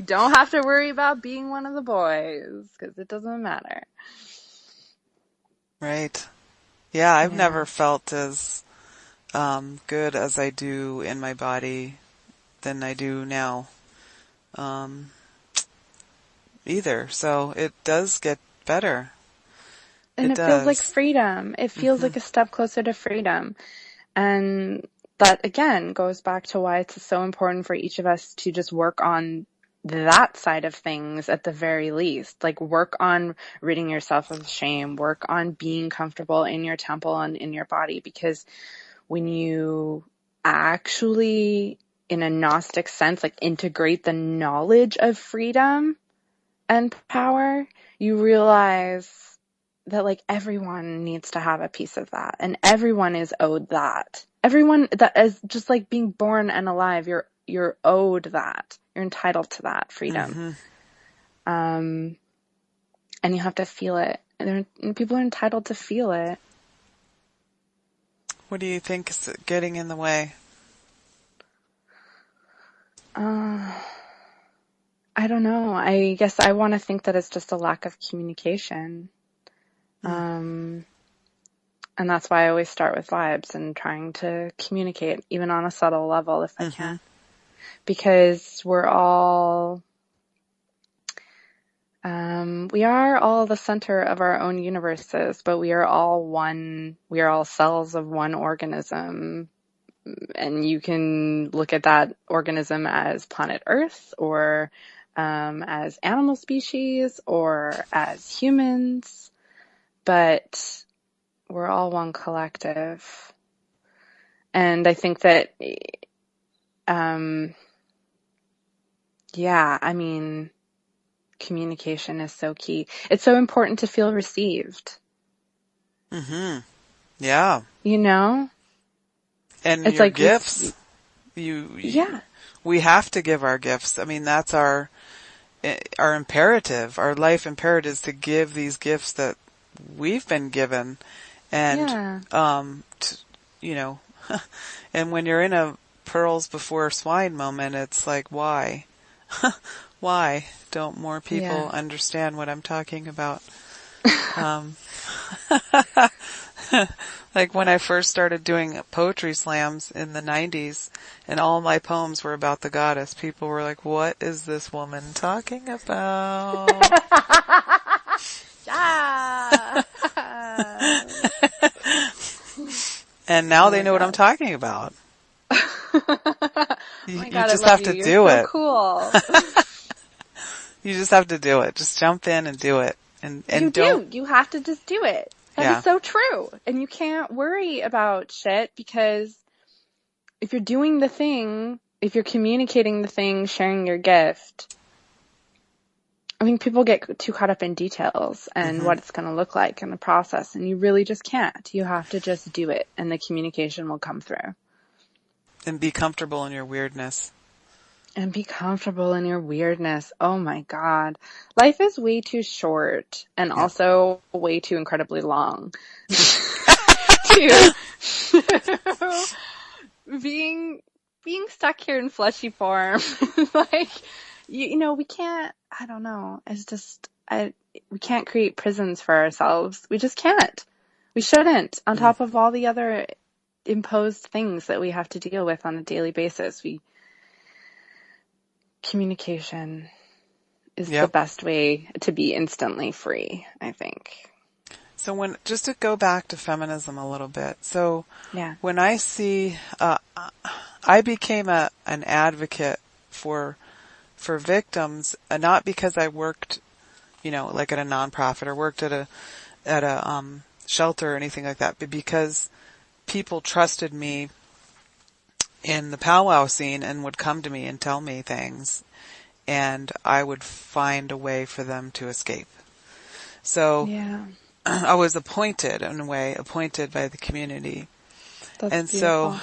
don't have to worry about being one of the boys, because it doesn't matter. Right. Yeah, I've never felt as good as I do in my body than I do now either. So it does get better. And it feels like freedom. It feels like a step closer to freedom. And that again goes back to why it's so important for each of us to just work on that side of things at the very least. Like, work on ridding yourself of shame, work on being comfortable in your temple and in your body, because when you actually, in a Gnostic sense, like integrate the knowledge of freedom and power, you realize that like everyone needs to have a piece of that, and everyone is owed that. Everyone that is just like being born and alive, you're owed that. You're entitled to that freedom. And you have to feel it. And people are entitled to feel it. What do you think is getting in the way? I don't know. I guess I want to think that it's just a lack of communication. And that's why I always start with vibes and trying to communicate, even on a subtle level if I can. Because we're all, we are all the center of our own universes, but we are all one, we are all cells of one organism. And you can look at that organism as planet Earth, or as animal species, or as humans, but we're all one collective. And I think that, communication is so key. It's so important to feel received. Yeah. You know? And it's your like gifts, we have to give our gifts. I mean, that's our imperative, our life imperative, is to give these gifts that we've been given. And, and when you're in a pearls before swine moment, it's like, why? Why don't more people understand what I'm talking about? Like when I first started doing poetry slams in the 90s and all my poems were about the goddess, people were like, what is this woman talking about? And now they know what I'm talking about. You just have to do it. So cool. You just have to do it. Just jump in and do it. And You have to just do it. That is so true. And you can't worry about shit, because if you're doing the thing, if you're communicating the thing, sharing your gift, I mean, people get too caught up in details and what it's going to look like in the process, and you really just can't. You have to just do it, and the communication will come through. And be comfortable in your weirdness. And be comfortable in your weirdness. Oh my God. Life is way too short and also way too incredibly long. Being stuck here in fleshy form. Like, we can't, I don't know. It's just, we can't create prisons for ourselves. We just can't. We shouldn't. On top of all the other imposed things that we have to deal with on a daily basis, communication is the best way to be instantly free, I think. So just to go back to feminism a little bit. So when I see, I became an advocate for victims, not because I worked, like at a nonprofit or worked at a shelter or anything like that, but because people trusted me in the powwow scene and would come to me and tell me things, and I would find a way for them to escape. So I was appointed by the community. That's beautiful. So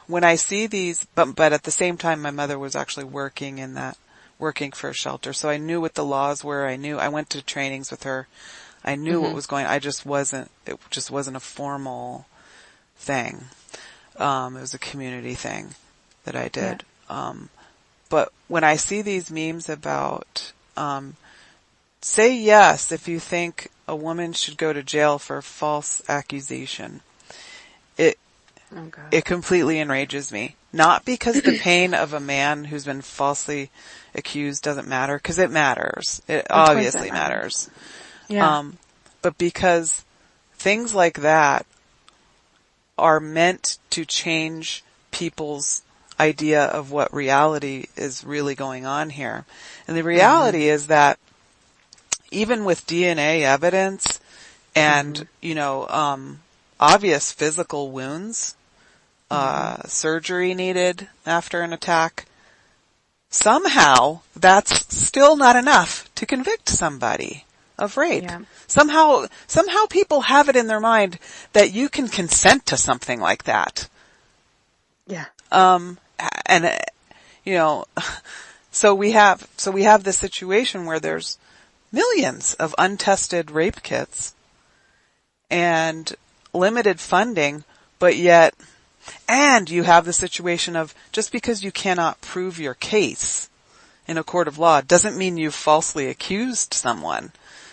when I see these, but at the same time, my mother was actually working for a shelter. So I knew what the laws were. I went to trainings with her. I knew what was going on. It just wasn't a formal thing. It was a community thing that I did. But when I see these memes about, say yes if you think a woman should go to jail for false accusation, it completely enrages me. Not because the pain of a man who's been falsely accused doesn't matter, because it matters. It obviously matters. But because things like that are meant to change people's idea of what reality is really going on here. And the reality is that even with DNA evidence and, obvious physical wounds, surgery needed after an attack, somehow that's still not enough to convict somebody of rape. Yeah. Somehow people have it in their mind that you can consent to something like that. Yeah. So we have this situation where there's millions of untested rape kits and limited funding, and you have the situation of just because you cannot prove your case in a court of law doesn't mean you've falsely accused someone.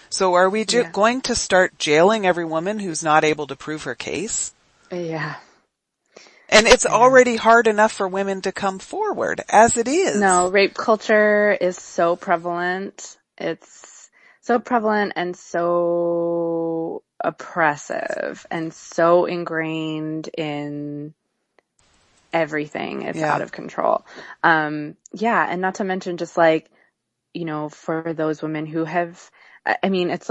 So are we going to start jailing every woman who's not able to prove her case? Yeah. And it's already hard enough for women to come forward as it is. No, rape culture is so prevalent. It's so prevalent and so oppressive and so ingrained in everything. It's out of control. And not to mention just for those women who have, it's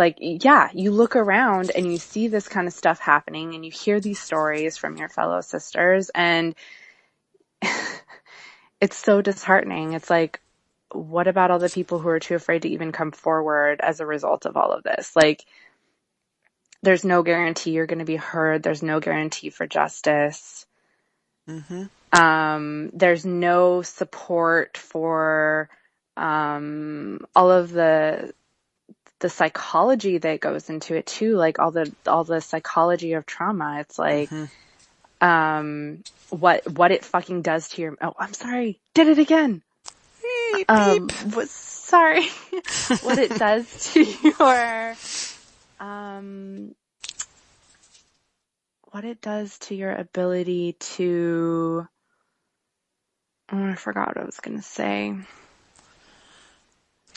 you look around and you see this kind of stuff happening and you hear these stories from your fellow sisters and it's so disheartening. It's like, what about all the people who are too afraid to even come forward as a result of all of this? Like, there's no guarantee you're going to be heard. There's no guarantee for justice. There's no support for all of the psychology that goes into it too, like all the psychology of trauma. It's like what it fucking does to your I'm sorry, did it again. Beep. Sorry. What it does to your what it does to your ability to I forgot what I was going to say.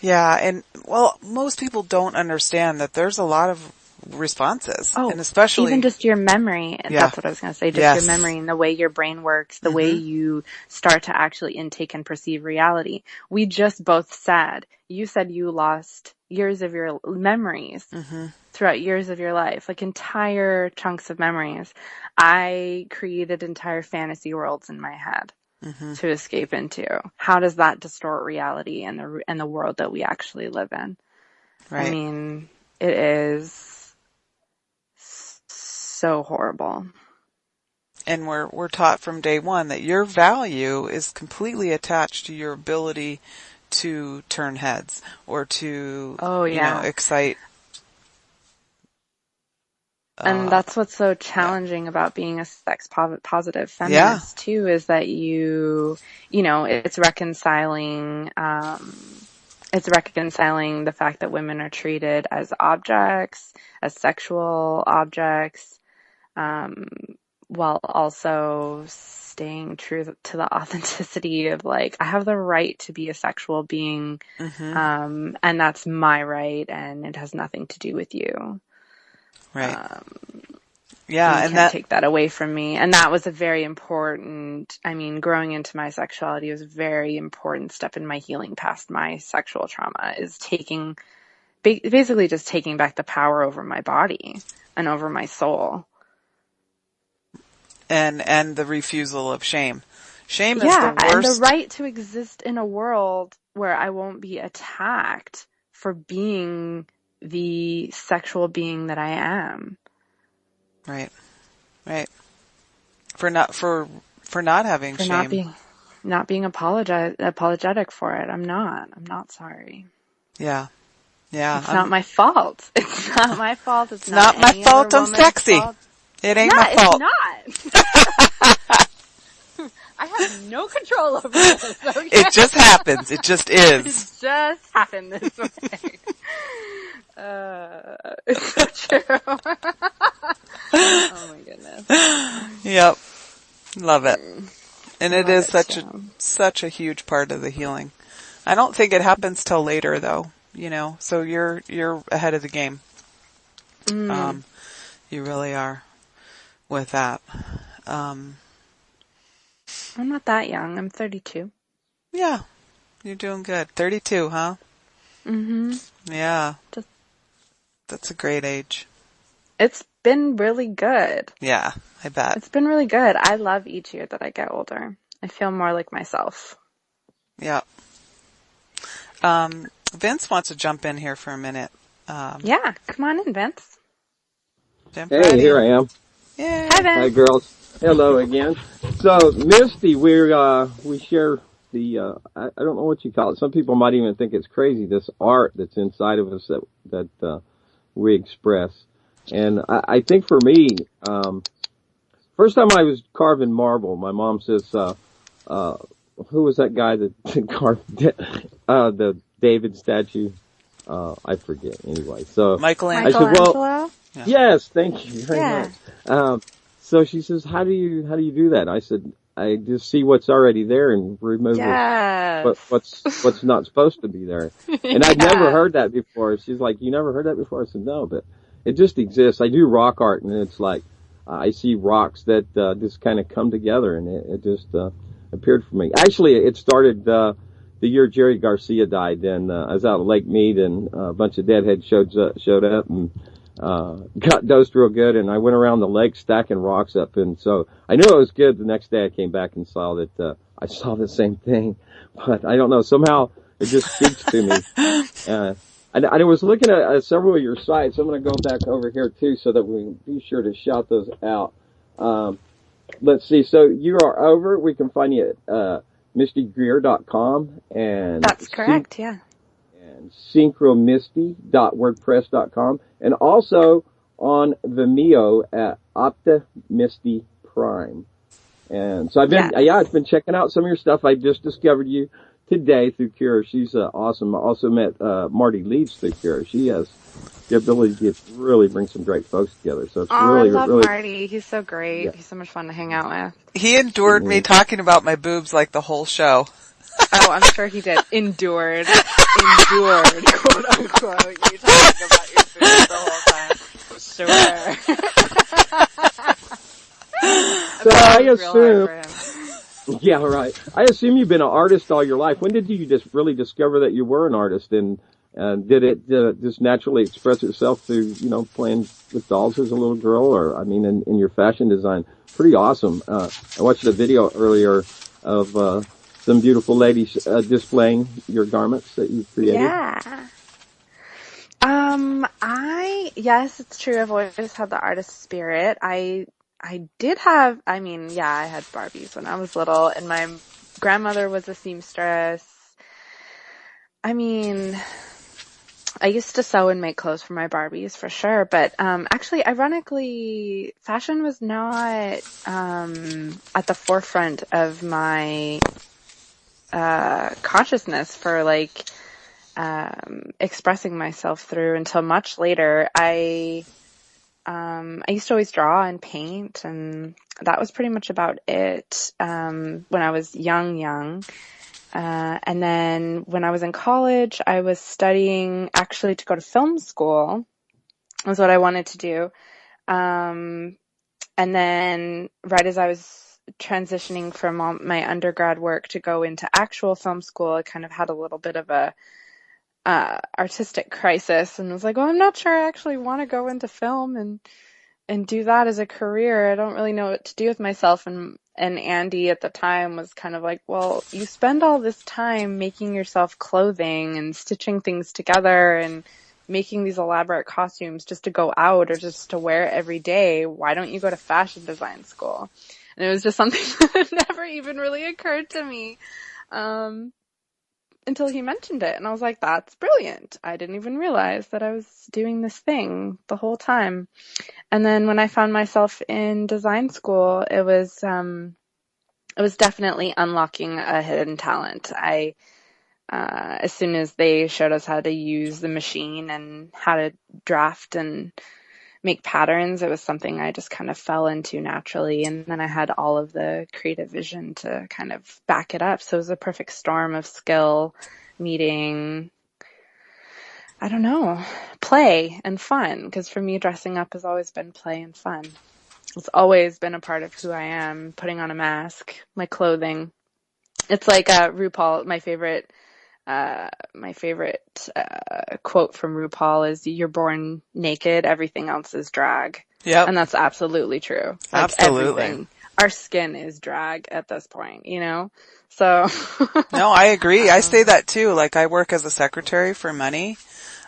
Yeah, and most people don't understand that there's a lot of responses, and especially even just your memory. Yeah. That's what I was going to say. Just your memory and the way your brain works, the way you start to actually intake and perceive reality. We just both said, you said you lost years of your memories throughout years of your life, like entire chunks of memories. I created entire fantasy worlds in my head. To escape into. How does that distort reality and the world that we actually live in? Right. I mean, it is so horrible. And we're taught from day one that your value is completely attached to your ability to turn heads or to excite. And that's what's so challenging about being a sex positive feminist too, is that it's reconciling the fact that women are treated as objects, as sexual objects, while also staying true to the authenticity of I have the right to be a sexual being, and that's my right, and it has nothing to do with you. Right. You can't take that away from me. And that was a very important, growing into my sexuality was a very important step in my healing past my sexual trauma, is basically just taking back the power over my body and over my soul. And the refusal of shame. Shame is the worst. And the right to exist in a world where I won't be attacked for being the sexual being that I am. Right. For not having shame. Not being apologetic for it. I'm not sorry. Yeah. It's not my fault. It's not my fault. It's not my fault. I'm sexy. Fault. It ain't my fault. It's not. I have no control over this. Okay? It just happens. It just is. It just happened this way. It's so true. Oh my goodness. Yep. Love it. And it is such a huge part of the healing. I don't think it happens till later though, so you're ahead of the game. You really are with that. I'm not that young. I'm 32. Yeah, you're doing good. 32, huh? Mm-hmm. Yeah. Just, That's a great age. it's been really good. Yeah, I bet. It's been really good. I love each year that I get older. I feel more like myself. Yeah. Vince wants to jump in here for a minute. Yeah, come on in, Vince. Jump Hey, right in. here I am. Yay. Hi, Vince. Hi, girls. Hello again. So, Misty, we share the I don't know what you call it. Some people might even think it's crazy. This art that's inside of us that we express, and I think for me, first time I was carving marble, my mom says, "Who was that guy that carved the David statue?" I forget. Anyway, so I said, "Well, Michelangelo? Yeah. yes, thank you very Yeah. much." So she says, "How do you do that?" I said, "I just see what's already there and remove Yes. what's not supposed to be there." And I'd never heard that before. She's like, "You never heard that before?" I said, "No, but it just exists." I do rock art, and it's like I see rocks that just kind of come together, and it just appeared for me. Actually, it started the year Jerry Garcia died. And I was out at Lake Mead, and a bunch of deadheads showed up and got dosed real good, and I went around the lake stacking rocks up, and so I knew it was good. The next day I came back and saw that I saw the same thing, but I don't know, somehow it just speaks to me. I was looking at several of your sites. I'm going to go back over here too so that we can be sure to shout those out. Let's see, so you are over, we can find you at mistygreer.com, and That's correct, yeah. and synchromisty.wordpress.com, and also on Vimeo at Optimisty Prime. And so I've been checking out some of your stuff. I just discovered you today through Kira. She's awesome. I also met Marty Leeds through Kira. She has the ability to really bring some great folks together. So it's really, I love really Marty. He's so great. Yeah. He's so much fun to hang out with. He endured me talking about my boobs like the whole show. Oh, I'm sure he did. Endured, quote unquote. You talking about your boobs the whole time. Sure. So I assume, yeah, right. I assume you've been an artist all your life. When did you just really discover that you were an artist, and did it just naturally express itself through, playing with dolls as a little girl, or I mean, in your fashion design? Pretty awesome. I watched a video earlier of some beautiful ladies displaying your garments that you created. Yeah. Yes, it's true. I've always had the artist spirit. I did have, I had Barbies when I was little, and my grandmother was a seamstress. I used to sew and make clothes for my Barbies for sure, but actually, ironically, fashion was not at the forefront of my consciousness for expressing myself through until much later. I used to always draw and paint, and that was pretty much about it when I was young. And then when I was in college, I was studying actually to go to film school, was what I wanted to do. And then right as I was transitioning from all my undergrad work to go into actual film school, I kind of had a little bit of a artistic crisis, and was like, well, I'm not sure I actually want to go into film and do that as a career. I don't really know what to do with myself. And Andy at the time was kind of like, well, you spend all this time making yourself clothing and stitching things together and making these elaborate costumes just to go out or just to wear every day. Why don't you go to fashion design school? And it was just something that never even really occurred to me until he mentioned it. And I was like, that's brilliant. I didn't even realize that I was doing this thing the whole time. And then when I found myself in design school, it was definitely unlocking a hidden talent. As soon as they showed us how to use the machine and how to draft and make patterns, it was something I just kind of fell into naturally. And then I had all of the creative vision to kind of back it up. So it was a perfect storm of skill meeting, play and fun. Because for me, dressing up has always been play and fun. It's always been a part of who I am, putting on a mask, my clothing. It's like RuPaul, my favorite quote from RuPaul is, "You're born naked, everything else is drag." Yep. And that's absolutely true. Like Absolutely. everything. Our skin is drag at this point, you know? So. No, I agree. I say that too. Like, I work as a secretary for money,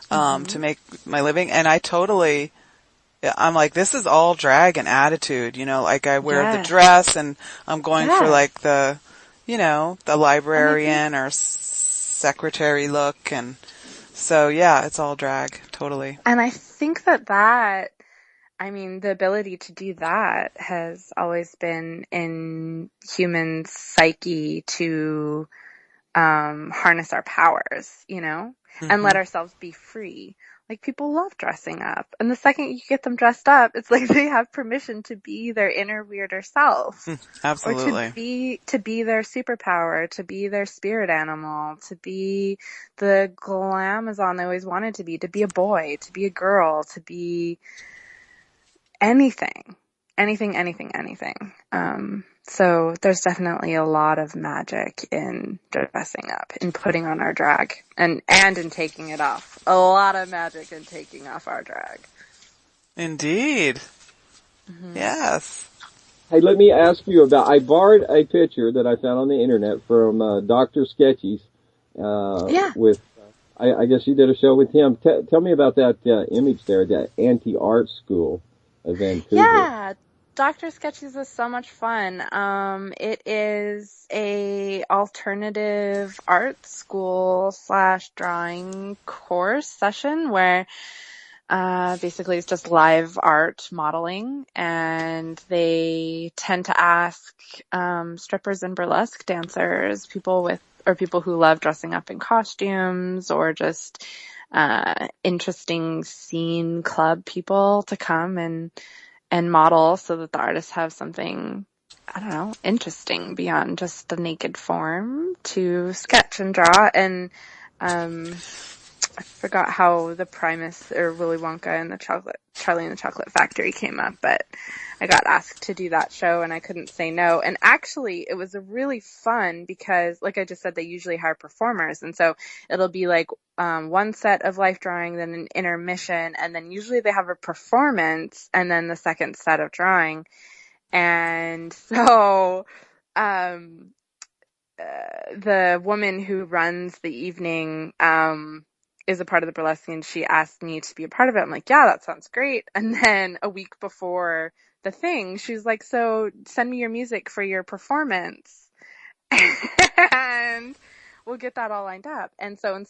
to make my living, and I'm like, this is all drag and attitude, you know, like I wear the Yes. dress and I'm going for Yes. like the, you know, the librarian or secretary look. And so, yeah, it's all drag. Totally. And I think I mean, the ability to do that has always been in humans' psyche to harness our powers, you know, and let ourselves be free. Like, people love dressing up. And the second you get them dressed up, it's like they have permission to be their inner weirder self. Absolutely. Or to be their superpower, to be their spirit animal, to be the glamazon they always wanted to be a boy, to be a girl, to be anything. Anything. So there's definitely a lot of magic in dressing up, in putting on our drag, and in taking it off. A lot of magic in taking off our drag. Indeed. Yes. Hey, let me ask you I borrowed a picture that I found on the internet from Dr. Sketchy's. With, I guess you did a show with him. Tell me about that image there, that anti-art school of Vancouver. Yeah, Dr. Sketchy's is so much fun. It is a alternative art school / drawing course session where basically it's just live art modeling, and they tend to ask strippers and burlesque dancers, people who love dressing up in costumes, or just interesting scene club people to come and model, so that the artists have something, I don't know, interesting beyond just the naked form to sketch and draw. And I forgot how the Primus or Willy Wonka and Charlie and the Chocolate Factory came up, but I got asked to do that show and I couldn't say no. And actually it was really fun because, like I just said, they usually hire performers. And so it'll be like one set of life drawing, then an intermission, and then usually they have a performance and then the second set of drawing. And so the woman who runs the evening is a part of the burlesque, and she asked me to be a part of it. I'm like, yeah, that sounds great. And then a week before the thing, she's like, so send me your music for your performance. And we'll get that all lined up. And so in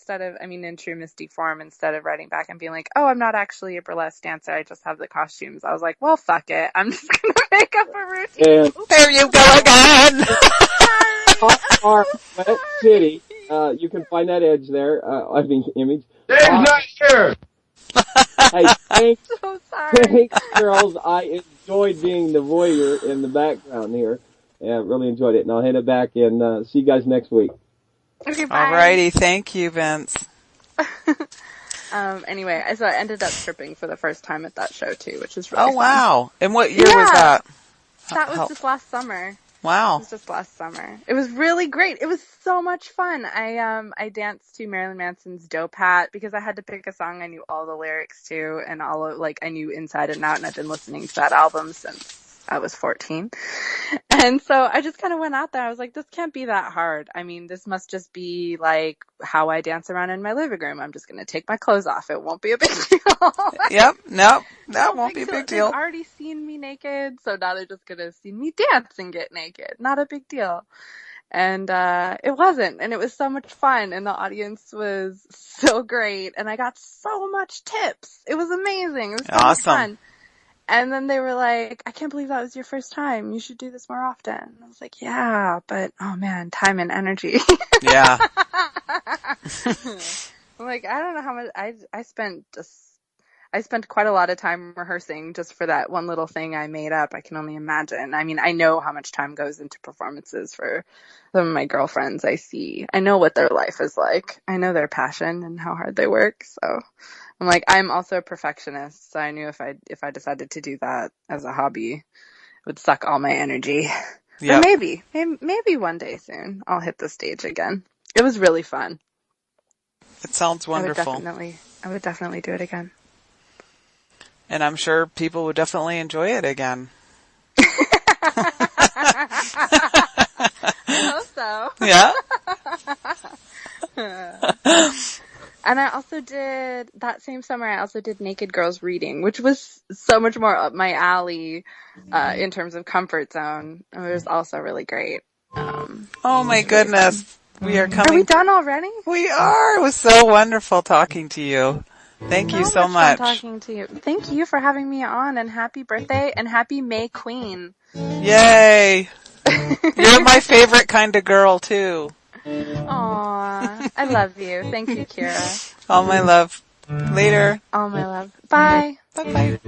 true Misty form, instead of writing back and being like, oh, I'm not actually a burlesque dancer, I just have the costumes, I was like, well, fuck it, I'm just going to make up a routine. And there you go again. Hot Wet City. You can find that edge there. Image. Dave's not here. Hey, thanks. So sorry. Thanks, girls. I enjoyed being the voyeur in the background here. Yeah, really enjoyed it. And I'll hand it back and see you guys next week. Okay, bye. Alrighty. Thank you, Vince. Anyway, so I ended up stripping for the first time at that show too, which is really fun. Wow. And what year was that? That was just last summer. Wow. It was just last summer. It was really great. It was so much fun. I danced to Marilyn Manson's Dope Hat because I had to pick a song I knew all the lyrics to, and I knew inside and out, and I've been listening to that album since I was 14. And so I just kind of went out there. I was like, this can't be that hard. I mean, this must just be like how I dance around in my living room. I'm just going to take my clothes off. It won't be a big deal. Yep. Nope. That won't be a big deal. They've already seen me naked, so now they're just going to see me dance and get naked. Not a big deal. And it wasn't. And it was so much fun. And the audience was so great. And I got so much tips. It was amazing. It was so much fun. And then they were like, I can't believe that was your first time. You should do this more often. I was like, yeah, but oh man, time and energy. Yeah. I'm like, I don't know how much I spent I spent quite a lot of time rehearsing just for that one little thing I made up. I can only imagine. I mean, I know how much time goes into performances for some of my girlfriends I see. I know what their life is like. I know their passion and how hard they work. So I'm like, I'm also a perfectionist. So I knew if I decided to do that as a hobby, it would suck all my energy. Yep. But maybe one day soon I'll hit the stage again. It was really fun. It sounds wonderful. I would definitely do it again. And I'm sure people would definitely enjoy it again. I hope so. Yeah. And I also that same summer, I also did Naked Girls Reading, which was so much more up my alley in terms of comfort zone. It was also really great. Oh my goodness. We are coming. Are we done already? We are. It was so wonderful talking to you. Thank you so much. Fun talking to you. Thank you for having me on, and happy birthday and happy May Queen. Yay. You're my favorite kind of girl too. Aw, I love you. Thank you, Kira. All my love. Later. All my love. Bye. Bye-bye.